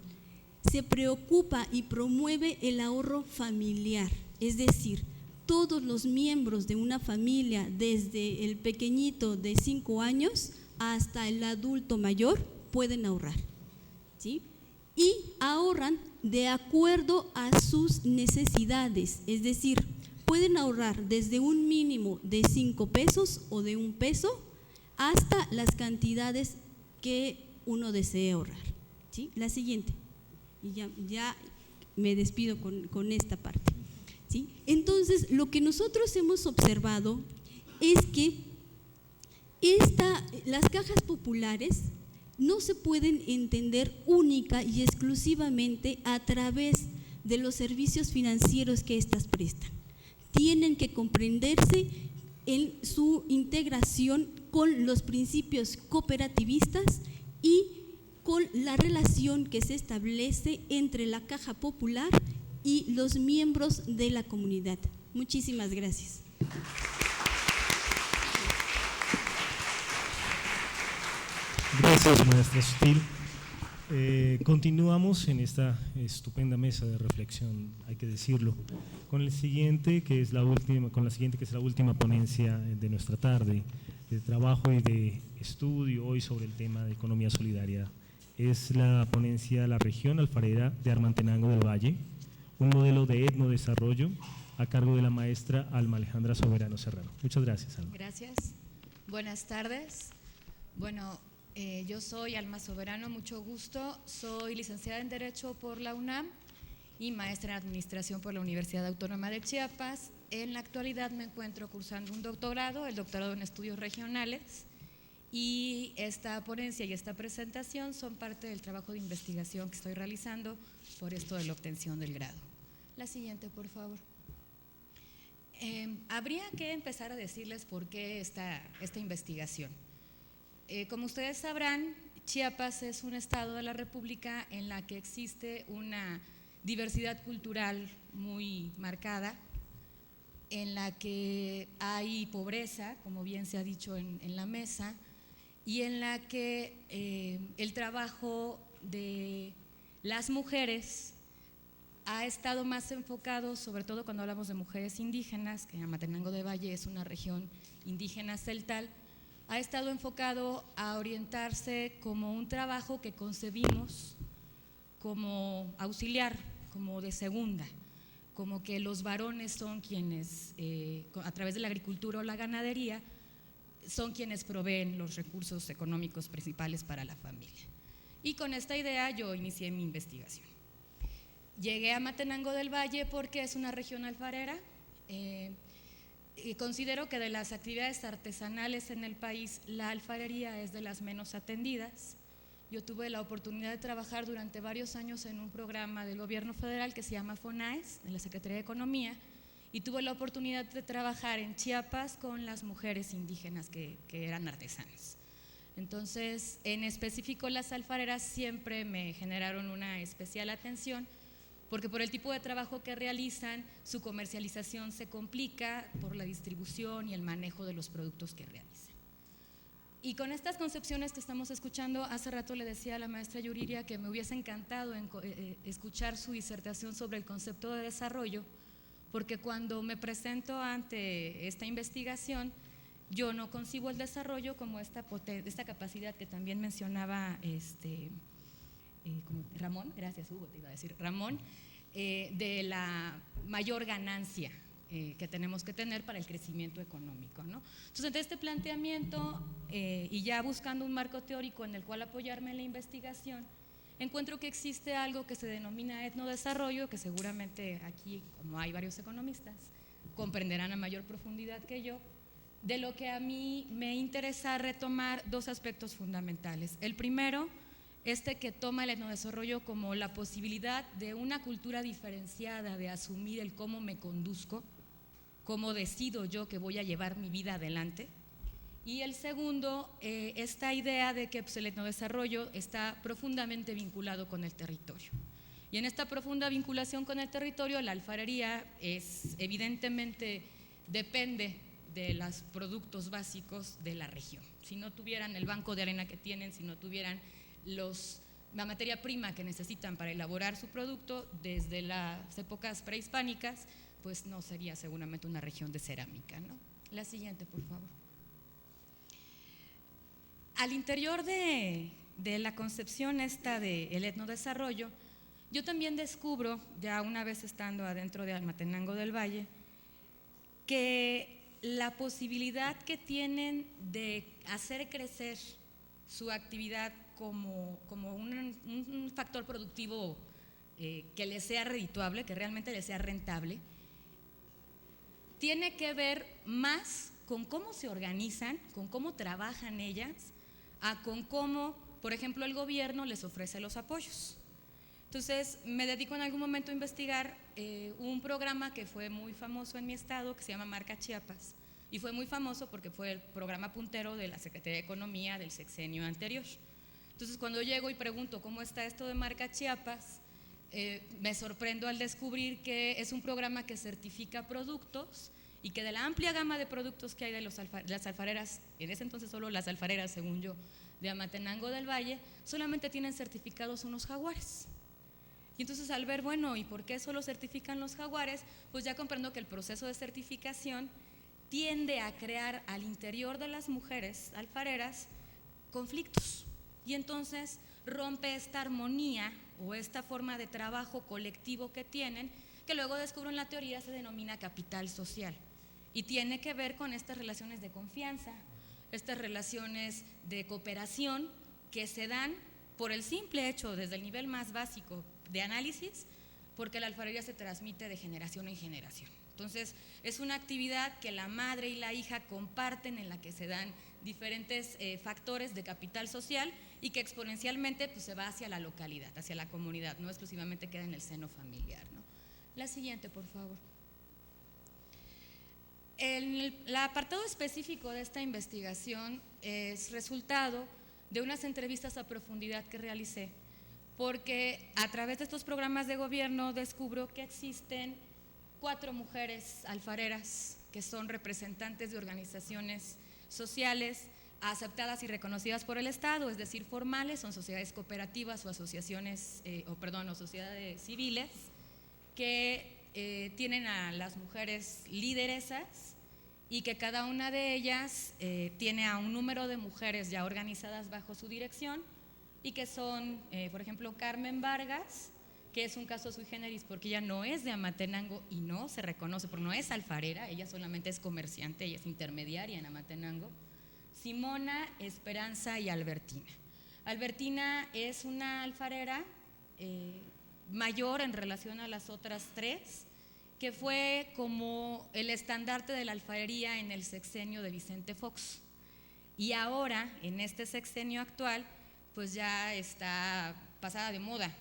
Se preocupa y promueve el ahorro familiar, es decir, todos los miembros de una familia, desde el pequeñito de 5 años hasta el adulto mayor, pueden ahorrar, ¿sí? Y ahorran de acuerdo a sus necesidades, es decir, pueden ahorrar desde un mínimo de 5 pesos o de 1 peso hasta las cantidades que uno desee ahorrar, ¿sí? La siguiente, y ya me despido con esta parte. ¿Sí? Entonces, lo que nosotros hemos observado es que las cajas populares no se pueden entender única y exclusivamente a través de los servicios financieros que éstas prestan. Tienen que comprenderse en su integración con los principios cooperativistas y con la relación que se establece entre la caja popular y los miembros de la comunidad. Muchísimas gracias. Gracias, maestra Sutil. Continuamos en esta estupenda mesa de reflexión, hay que decirlo, con el siguiente que es la última ponencia de nuestra tarde de trabajo y de estudio hoy sobre el tema de economía solidaria. Es la ponencia La región alfarera de Armantenango del Valle, un modelo de etnodesarrollo a cargo de la maestra Alma Alejandra Soberano Serrano. Muchas gracias, Alma. Gracias. Buenas tardes. Bueno, yo soy Alma Soberano, mucho gusto. Soy licenciada en Derecho por la UNAM y maestra en Administración por la Universidad Autónoma de Chiapas. En la actualidad me encuentro cursando un doctorado, el doctorado en Estudios Regionales, y esta ponencia y esta presentación son parte del trabajo de investigación que estoy realizando por esto de la obtención del grado. La siguiente, por favor. Habría que empezar a decirles por qué esta investigación. Como ustedes sabrán, Chiapas es un estado de la República en la que existe una diversidad cultural muy marcada, en la que hay pobreza, como bien se ha dicho en la mesa, y en la que el trabajo de las mujeres ha estado más enfocado, sobre todo cuando hablamos de mujeres indígenas, que Amatenango de Valle es una región indígena celtal, ha estado enfocado a orientarse como un trabajo que concebimos como auxiliar, como de segunda, como que los varones son quienes, a través de la agricultura o la ganadería, son quienes proveen los recursos económicos principales para la familia. Y con esta idea yo inicié mi investigación. Llegué a Matenango del Valle porque es una región alfarera. Y considero que de las actividades artesanales en el país, la alfarería es de las menos atendidas. Yo tuve la oportunidad de trabajar durante varios años en un programa del gobierno federal que se llama FONAES, de la Secretaría de Economía, y tuve la oportunidad de trabajar en Chiapas con las mujeres indígenas que eran artesanas. Entonces, en específico las alfareras siempre me generaron una especial atención, porque por el tipo de trabajo que realizan, su comercialización se complica por la distribución y el manejo de los productos que realizan. Y con estas concepciones que estamos escuchando, hace rato le decía a la maestra Yuriria que me hubiese encantado escuchar su disertación sobre el concepto de desarrollo, porque cuando me presento ante esta investigación, yo no concibo el desarrollo como esta capacidad que también mencionaba Ramón, gracias Hugo, te iba a decir Ramón, de la mayor ganancia que tenemos que tener para el crecimiento económico, ¿no? Entonces, ante este planteamiento y ya buscando un marco teórico en el cual apoyarme en la investigación, encuentro que existe algo que se denomina etnodesarrollo, que seguramente aquí, como hay varios economistas, comprenderán a mayor profundidad que yo, de lo que a mí me interesa retomar dos aspectos fundamentales. El primero, que toma el etnodesarrollo como la posibilidad de una cultura diferenciada, de asumir el cómo me conduzco, cómo decido yo que voy a llevar mi vida adelante. Y el segundo, esta idea de que el etnodesarrollo está profundamente vinculado con el territorio. Y en esta profunda vinculación con el territorio, la alfarería evidentemente depende de los productos básicos de la región. Si no tuvieran el banco de arena que tienen, si no tuvieran la materia prima que necesitan para elaborar su producto desde las épocas prehispánicas, pues no sería seguramente una región de cerámica, ¿no? La siguiente, por favor. Al interior de la concepción del etnodesarrollo, yo también descubro, ya una vez estando adentro de Matenango del Valle, que la posibilidad que tienen de hacer crecer su actividad como un factor productivo que les sea redituable, que realmente les sea rentable, tiene que ver más con cómo se organizan, con cómo trabajan ellas, con cómo, por ejemplo, el gobierno les ofrece los apoyos. Entonces, me dedico en algún momento a investigar un programa que fue muy famoso en mi estado, que se llama Marca Chiapas, y fue muy famoso porque fue el programa puntero de la Secretaría de Economía del sexenio anterior. Entonces, cuando llego y pregunto cómo está esto de Marca Chiapas, me sorprendo al descubrir que es un programa que certifica productos y que de la amplia gama de productos que hay de las alfareras, en ese entonces solo las alfareras, según yo, de Amatenango del Valle, solamente tienen certificados unos jaguares. Y entonces al ver, bueno, ¿y por qué solo certifican los jaguares? Pues ya comprendo que el proceso de certificación tiende a crear al interior de las mujeres alfareras conflictos. Y entonces rompe esta armonía o esta forma de trabajo colectivo que tienen, que luego descubro en la teoría se denomina capital social. Y tiene que ver con estas relaciones de confianza, estas relaciones de cooperación que se dan por el simple hecho, desde el nivel más básico de análisis, porque la alfarería se transmite de generación en generación. Entonces, es una actividad que la madre y la hija comparten, en la que se dan diferentes factores de capital social y que exponencialmente pues, se va hacia la localidad, hacia la comunidad, no exclusivamente queda en el seno familiar, ¿no? La siguiente, por favor. El apartado específico de esta investigación es resultado de unas entrevistas a profundidad que realicé, porque a través de estos programas de gobierno descubro que existen 4 mujeres alfareras que son representantes de organizaciones sociales aceptadas y reconocidas por el Estado, es decir, formales, son sociedades cooperativas o asociaciones, o sociedades civiles, que tienen a las mujeres lideresas y que cada una de ellas tiene a un número de mujeres ya organizadas bajo su dirección y que son, por ejemplo, Carmen Vargas, que es un caso sui generis porque ella no es de Amatenango y no se reconoce, porque no es alfarera, ella solamente es comerciante, ella es intermediaria en Amatenango. Simona, Esperanza y Albertina. Albertina es una alfarera mayor en relación a las otras 3, que fue como el estandarte de la alfarería en el sexenio de Vicente Fox. Y ahora, en este sexenio actual, pues ya está pasada de moda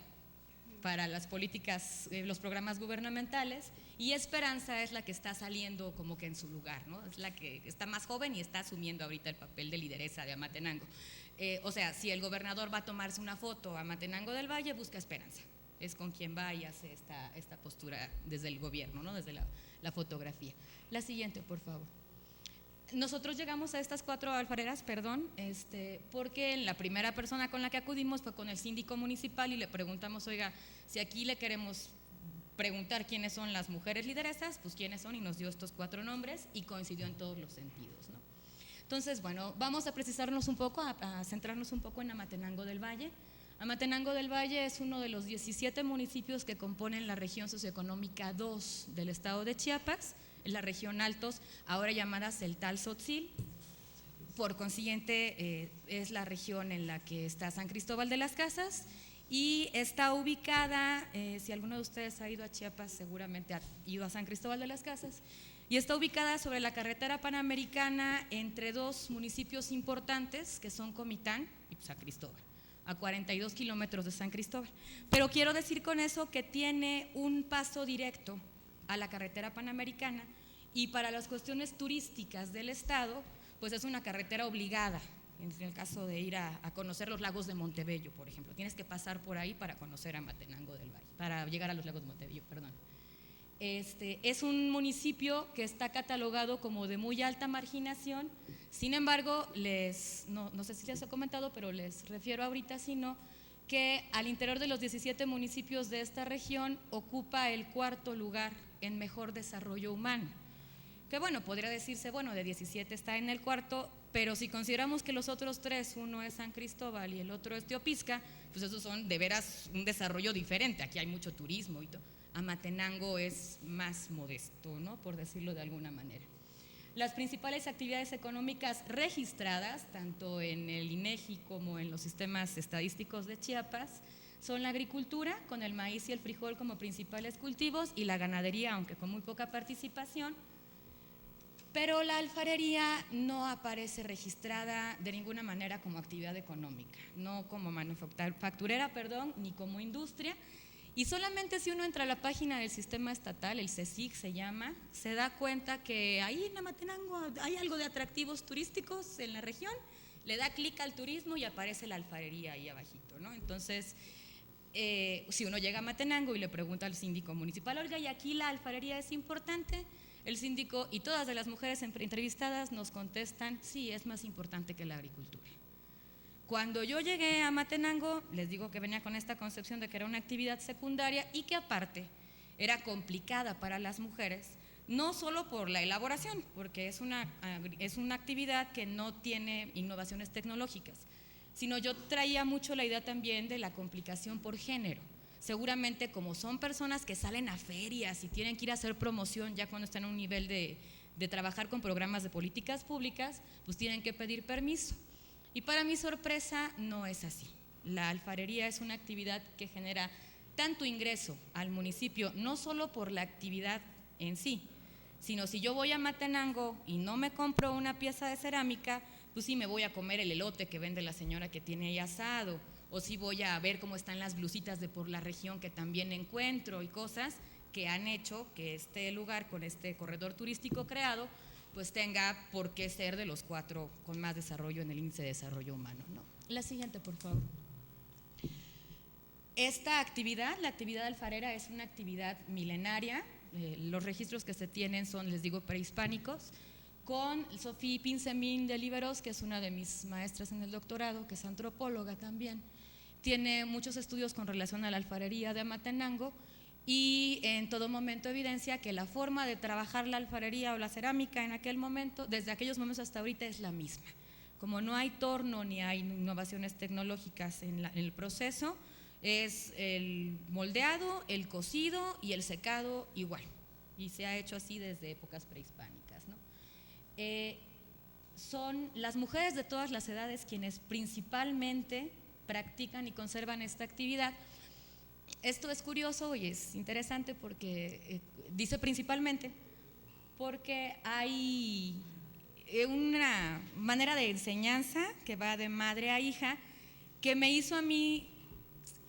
para las políticas, los programas gubernamentales, y Esperanza es la que está saliendo como que en su lugar, ¿no? Es la que está más joven y está asumiendo ahorita el papel de lideresa de Amatenango. O sea, si el gobernador va a tomarse una foto a Amatenango del Valle, busca Esperanza. Es con quien va y hace esta postura desde el gobierno, ¿no? Desde la fotografía. La siguiente, por favor. Nosotros llegamos a estas 4 alfareras, porque la primera persona con la que acudimos fue con el síndico municipal y le preguntamos, oiga, si aquí le queremos preguntar quiénes son las mujeres lideresas, pues quiénes son, y nos dio estos 4 nombres y coincidió en todos los sentidos, ¿no? Entonces, bueno, vamos a precisarnos un poco, a centrarnos un poco en Amatenango del Valle. Amatenango del Valle es uno de los 17 municipios que componen la región socioeconómica 2 del estado de Chiapas, en la región Altos, ahora llamada Celtal-Tzotzil. Por consiguiente, es la región en la que está San Cristóbal de las Casas y está ubicada, si alguno de ustedes ha ido a Chiapas, seguramente ha ido a San Cristóbal de las Casas, y está ubicada sobre la carretera panamericana entre 2 municipios importantes que son Comitán y San Cristóbal, a 42 kilómetros de San Cristóbal. Pero quiero decir con eso que tiene un paso directo a la carretera panamericana y para las cuestiones turísticas del estado, pues es una carretera obligada. En el caso de ir a conocer los lagos de Montebello, por ejemplo, tienes que pasar por ahí para conocer a Amatenango del Valle, para llegar a los lagos de Montebello, perdón. Es un municipio que está catalogado como de muy alta marginación, sin embargo, no sé si les he comentado, pero les refiero ahorita, sino que al interior de los 17 municipios de esta región ocupa el 4º lugar en mejor desarrollo humano. Que bueno, podría decirse, bueno, de 17 está en el 4º, pero si consideramos que los otros 3, uno es San Cristóbal y el otro es Teopisca, pues esos son de veras un desarrollo diferente, aquí hay mucho turismo y todo. Amatenango es más modesto, ¿no? Por decirlo de alguna manera. Las principales actividades económicas registradas, tanto en el INEGI como en los sistemas estadísticos de Chiapas, son la agricultura, con el maíz y el frijol como principales cultivos, y la ganadería, aunque con muy poca participación, pero la alfarería no aparece registrada de ninguna manera como actividad económica, no como manufacturera, ni como industria. Y solamente si uno entra a la página del sistema estatal, el CECIG se llama, se da cuenta que ahí en Amatenango hay algo de atractivos turísticos en la región, le da clic al turismo y aparece la alfarería ahí abajito, ¿no? Entonces, si uno llega a Amatenango y le pregunta al síndico municipal, oiga, ¿y aquí la alfarería es importante? El síndico y todas de las mujeres entrevistadas nos contestan, sí, es más importante que la agricultura. Cuando yo llegué a Matenango, les digo que venía con esta concepción de que era una actividad secundaria y que aparte era complicada para las mujeres, no solo por la elaboración, porque es una actividad que no tiene innovaciones tecnológicas, sino yo traía mucho la idea también de la complicación por género. Seguramente como son personas que salen a ferias y tienen que ir a hacer promoción ya cuando están en un nivel de trabajar con programas de políticas públicas, pues tienen que pedir permiso. Y para mi sorpresa no es así. La alfarería es una actividad que genera tanto ingreso al municipio, no solo por la actividad en sí, sino si yo voy a Matenango y no me compro una pieza de cerámica, pues sí me voy a comer el elote que vende la señora que tiene ahí asado, o sí voy a ver cómo están las blusitas de por la región que también encuentro y cosas que han hecho que este lugar con este corredor turístico creado pues tenga por qué ser de los 4 con más desarrollo en el índice de desarrollo humano, ¿no? La siguiente, por favor. Esta actividad, la actividad alfarera, es una actividad milenaria. Los registros que se tienen son, les digo, prehispánicos, con Sofía Pinzemín de Líberos, que es una de mis maestras en el doctorado, que es antropóloga también. Tiene muchos estudios con relación a la alfarería de Matenango y en todo momento evidencia que la forma de trabajar la alfarería o la cerámica en aquel momento, desde aquellos momentos hasta ahorita, es la misma. Como no hay torno ni hay innovaciones tecnológicas en el proceso, es el moldeado, el cocido y el secado igual. Y se ha hecho así desde épocas prehispánicas, ¿no? Son las mujeres de todas las edades quienes principalmente practican y conservan esta actividad. Esto es curioso y es interesante porque dice principalmente porque hay una manera de enseñanza que va de madre a hija que me hizo a mí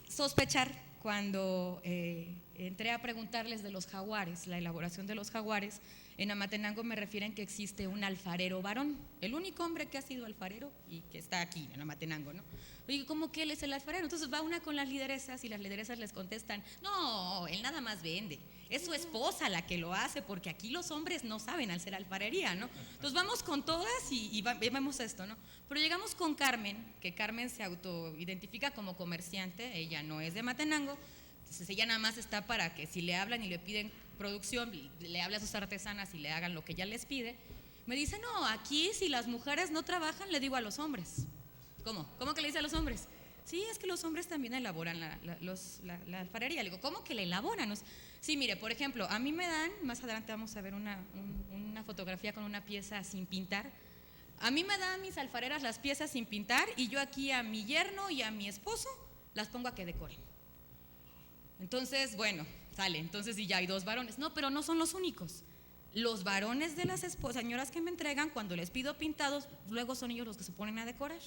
sospechar cuando entré a preguntarles de los jaguares, la elaboración de los jaguares. En Amatenango me refieren que existe un alfarero varón, el único hombre que ha sido alfarero y que está aquí en Amatenango, ¿no? Oye, ¿cómo que él es el alfarero? Entonces va una con las lideresas y las lideresas les contestan, no, él nada más vende, es su esposa la que lo hace porque aquí los hombres no saben hacer alfarería, ¿no? Entonces vamos con todas y vemos esto, ¿no? Pero llegamos con Carmen, que Carmen se autoidentifica como comerciante, ella no es de Amatenango, entonces ella nada más está para que si le hablan y le piden producción, le habla a sus artesanas y le hagan lo que ella les pide. Me dice, no, aquí si las mujeres no trabajan, le digo a los hombres. ¿Cómo? ¿Cómo que le dice a los hombres? Sí, es que los hombres también elaboran la alfarería. Le digo, ¿cómo que la elaboran? Sí, mire, por ejemplo, a mí me dan, más adelante vamos a ver una fotografía con una pieza sin pintar. A mí me dan mis alfareras las piezas sin pintar y yo aquí a mi yerno y a mi esposo las pongo a que decoren. Entonces, bueno, sale, entonces y ya hay 2 varones. No, pero no son los únicos. Los varones de las señoras que me entregan, cuando les pido pintados, luego son ellos los que se ponen a decorar.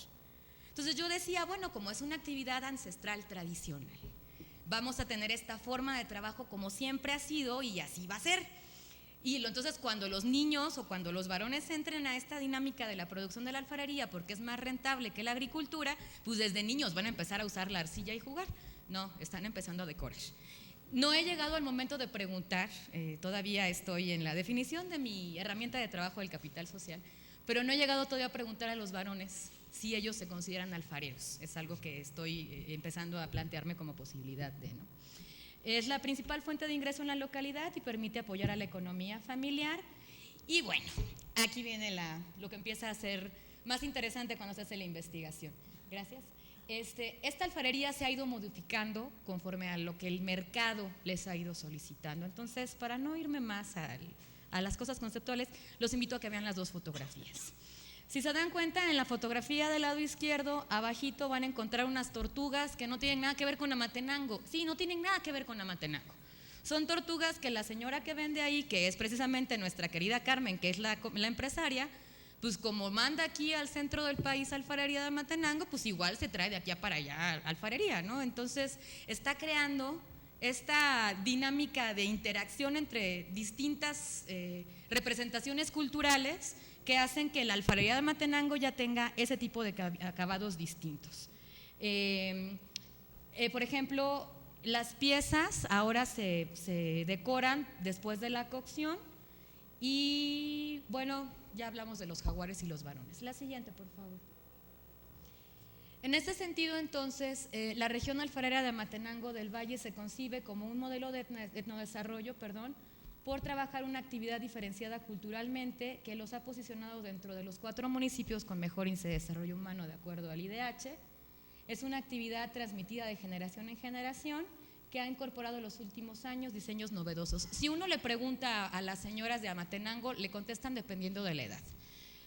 Entonces yo decía, bueno, como es una actividad ancestral tradicional, vamos a tener esta forma de trabajo como siempre ha sido y así va a ser. Y entonces cuando los niños o cuando los varones entren a esta dinámica de la producción de la alfarería, porque es más rentable que la agricultura, pues desde niños van a empezar a usar la arcilla y jugar. No, están empezando a decorar. No he llegado al momento de preguntar, todavía estoy en la definición de mi herramienta de trabajo del capital social, pero no he llegado todavía a preguntar a los varones si ellos se consideran alfareros. Es algo que estoy empezando a plantearme como posibilidad de, ¿no? Es la principal fuente de ingreso en la localidad y permite apoyar a la economía familiar. Y bueno, aquí viene lo que empieza a ser más interesante cuando se hace la investigación. Gracias. Esta alfarería se ha ido modificando conforme a lo que el mercado les ha ido solicitando. Entonces, para no irme más a las cosas conceptuales, los invito a que vean las 2 fotografías. Si se dan cuenta, en la fotografía del lado izquierdo, abajito van a encontrar unas tortugas que no tienen nada que ver con Amatenango. Sí, no tienen nada que ver con Amatenango. Son tortugas que la señora que vende ahí, que es precisamente nuestra querida Carmen, que es la empresaria, pues como manda aquí al centro del país alfarería de Matenango, pues igual se trae de aquí para allá alfarería, ¿no? Entonces está creando esta dinámica de interacción entre distintas representaciones culturales que hacen que la alfarería de Matenango ya tenga ese tipo de acabados distintos. Por ejemplo, las piezas ahora se decoran después de la cocción y bueno, ya hablamos de los jaguares y los varones. La siguiente, por favor. En este sentido, entonces, la región alfarera de Amatenango del Valle se concibe como un modelo de etnodesarrollo, por trabajar una actividad diferenciada culturalmente que los ha posicionado dentro de los 4 municipios con mejor índice de desarrollo humano de acuerdo al IDH. Es una actividad transmitida de generación en generación que ha incorporado en los últimos años diseños novedosos. Si uno le pregunta a las señoras de Amatenango, le contestan dependiendo de la edad.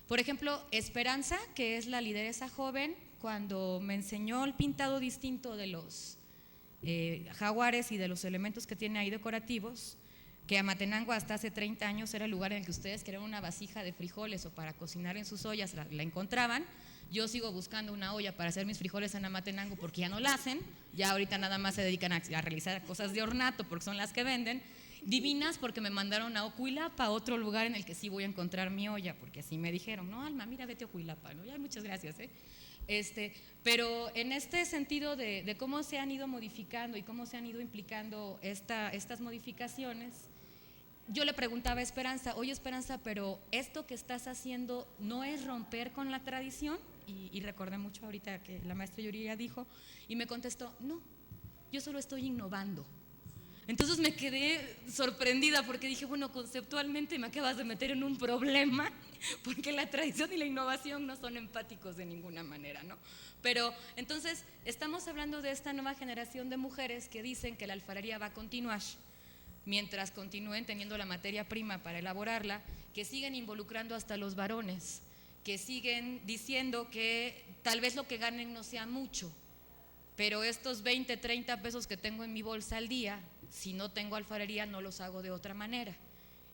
Por ejemplo, Esperanza, que es la lideresa joven, cuando me enseñó el pintado distinto de los jaguares y de los elementos que tiene ahí decorativos, que Amatenango hasta hace 30 años era el lugar en el que ustedes querían una vasija de frijoles o para cocinar en sus ollas, la encontraban. Yo sigo buscando una olla para hacer mis frijoles en Amatenango porque ya no la hacen, ya ahorita nada más se dedican a realizar cosas de ornato porque son las que venden. Divinas porque me mandaron a Ocuilapa, otro lugar en el que sí voy a encontrar mi olla, porque así me dijeron, no, Alma, mira, vete a Ocuilapa, ¿no? Ya, muchas gracias, pero en este sentido de cómo se han ido modificando y cómo se han ido implicando estas modificaciones, yo le preguntaba a Esperanza, oye Esperanza, pero esto que estás haciendo no es romper con la tradición, y recordé mucho ahorita que la maestra Yuriria dijo, y me contestó, no, yo solo estoy innovando. Entonces me quedé sorprendida porque dije, bueno, conceptualmente me acabas de meter en un problema porque la tradición y la innovación no son empáticos de ninguna manera, ¿no? Pero entonces estamos hablando de esta nueva generación de mujeres que dicen que la alfarería va a continuar mientras continúen teniendo la materia prima para elaborarla, que siguen involucrando hasta los varones, que siguen diciendo que tal vez lo que ganen no sea mucho, pero estos 20, 30 pesos que tengo en mi bolsa al día, si no tengo alfarería no los hago de otra manera.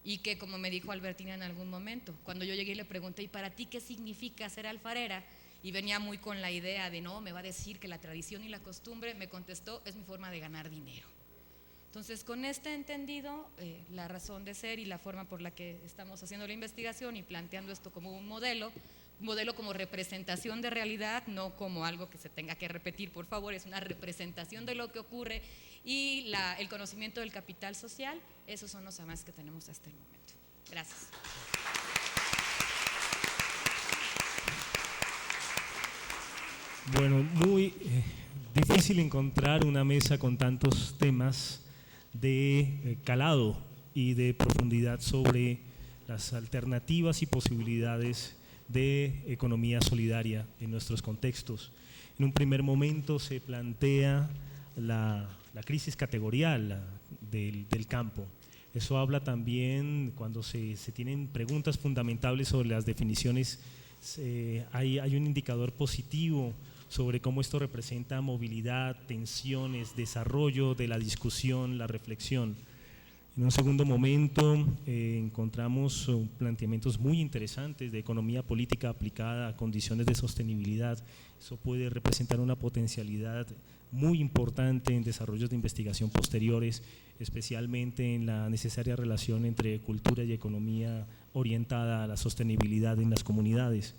Y que como me dijo Albertina en algún momento, cuando yo llegué y le pregunté, ¿y para ti qué significa ser alfarera? Y venía muy con la idea de, no, me va a decir que la tradición y la costumbre, me contestó, es mi forma de ganar dinero. Entonces, con este entendido, la razón de ser y la forma por la que estamos haciendo la investigación y planteando esto como un modelo como representación de realidad, no como algo que se tenga que repetir, por favor, es una representación de lo que ocurre y el conocimiento del capital social, esos son los avances que tenemos hasta el momento. Gracias. Bueno, muy difícil encontrar una mesa con tantos temas de calado y de profundidad sobre las alternativas y posibilidades de economía solidaria en nuestros contextos. En un primer momento se plantea la crisis categorial del campo. Eso habla también cuando se tienen preguntas fundamentales sobre las definiciones, hay un indicador positivo sobre cómo esto representa movilidad, tensiones, desarrollo de la discusión, la reflexión. En un segundo momento encontramos planteamientos muy interesantes de economía política aplicada a condiciones de sostenibilidad. Eso puede representar una potencialidad muy importante en desarrollos de investigación posteriores, especialmente en la necesaria relación entre cultura y economía orientada a la sostenibilidad en las comunidades.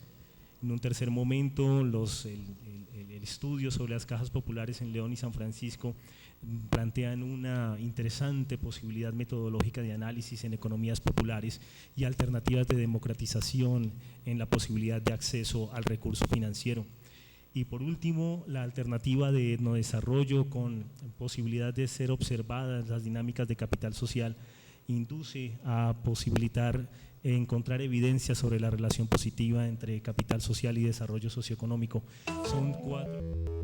En un tercer momento, el estudio sobre las cajas populares en León y San Francisco plantean una interesante posibilidad metodológica de análisis en economías populares y alternativas de democratización en la posibilidad de acceso al recurso financiero. Y por último, la alternativa de etnodesarrollo con posibilidad de ser observadas las dinámicas de capital social induce a posibilitar encontrar evidencia sobre la relación positiva entre capital social y desarrollo socioeconómico. Son 4.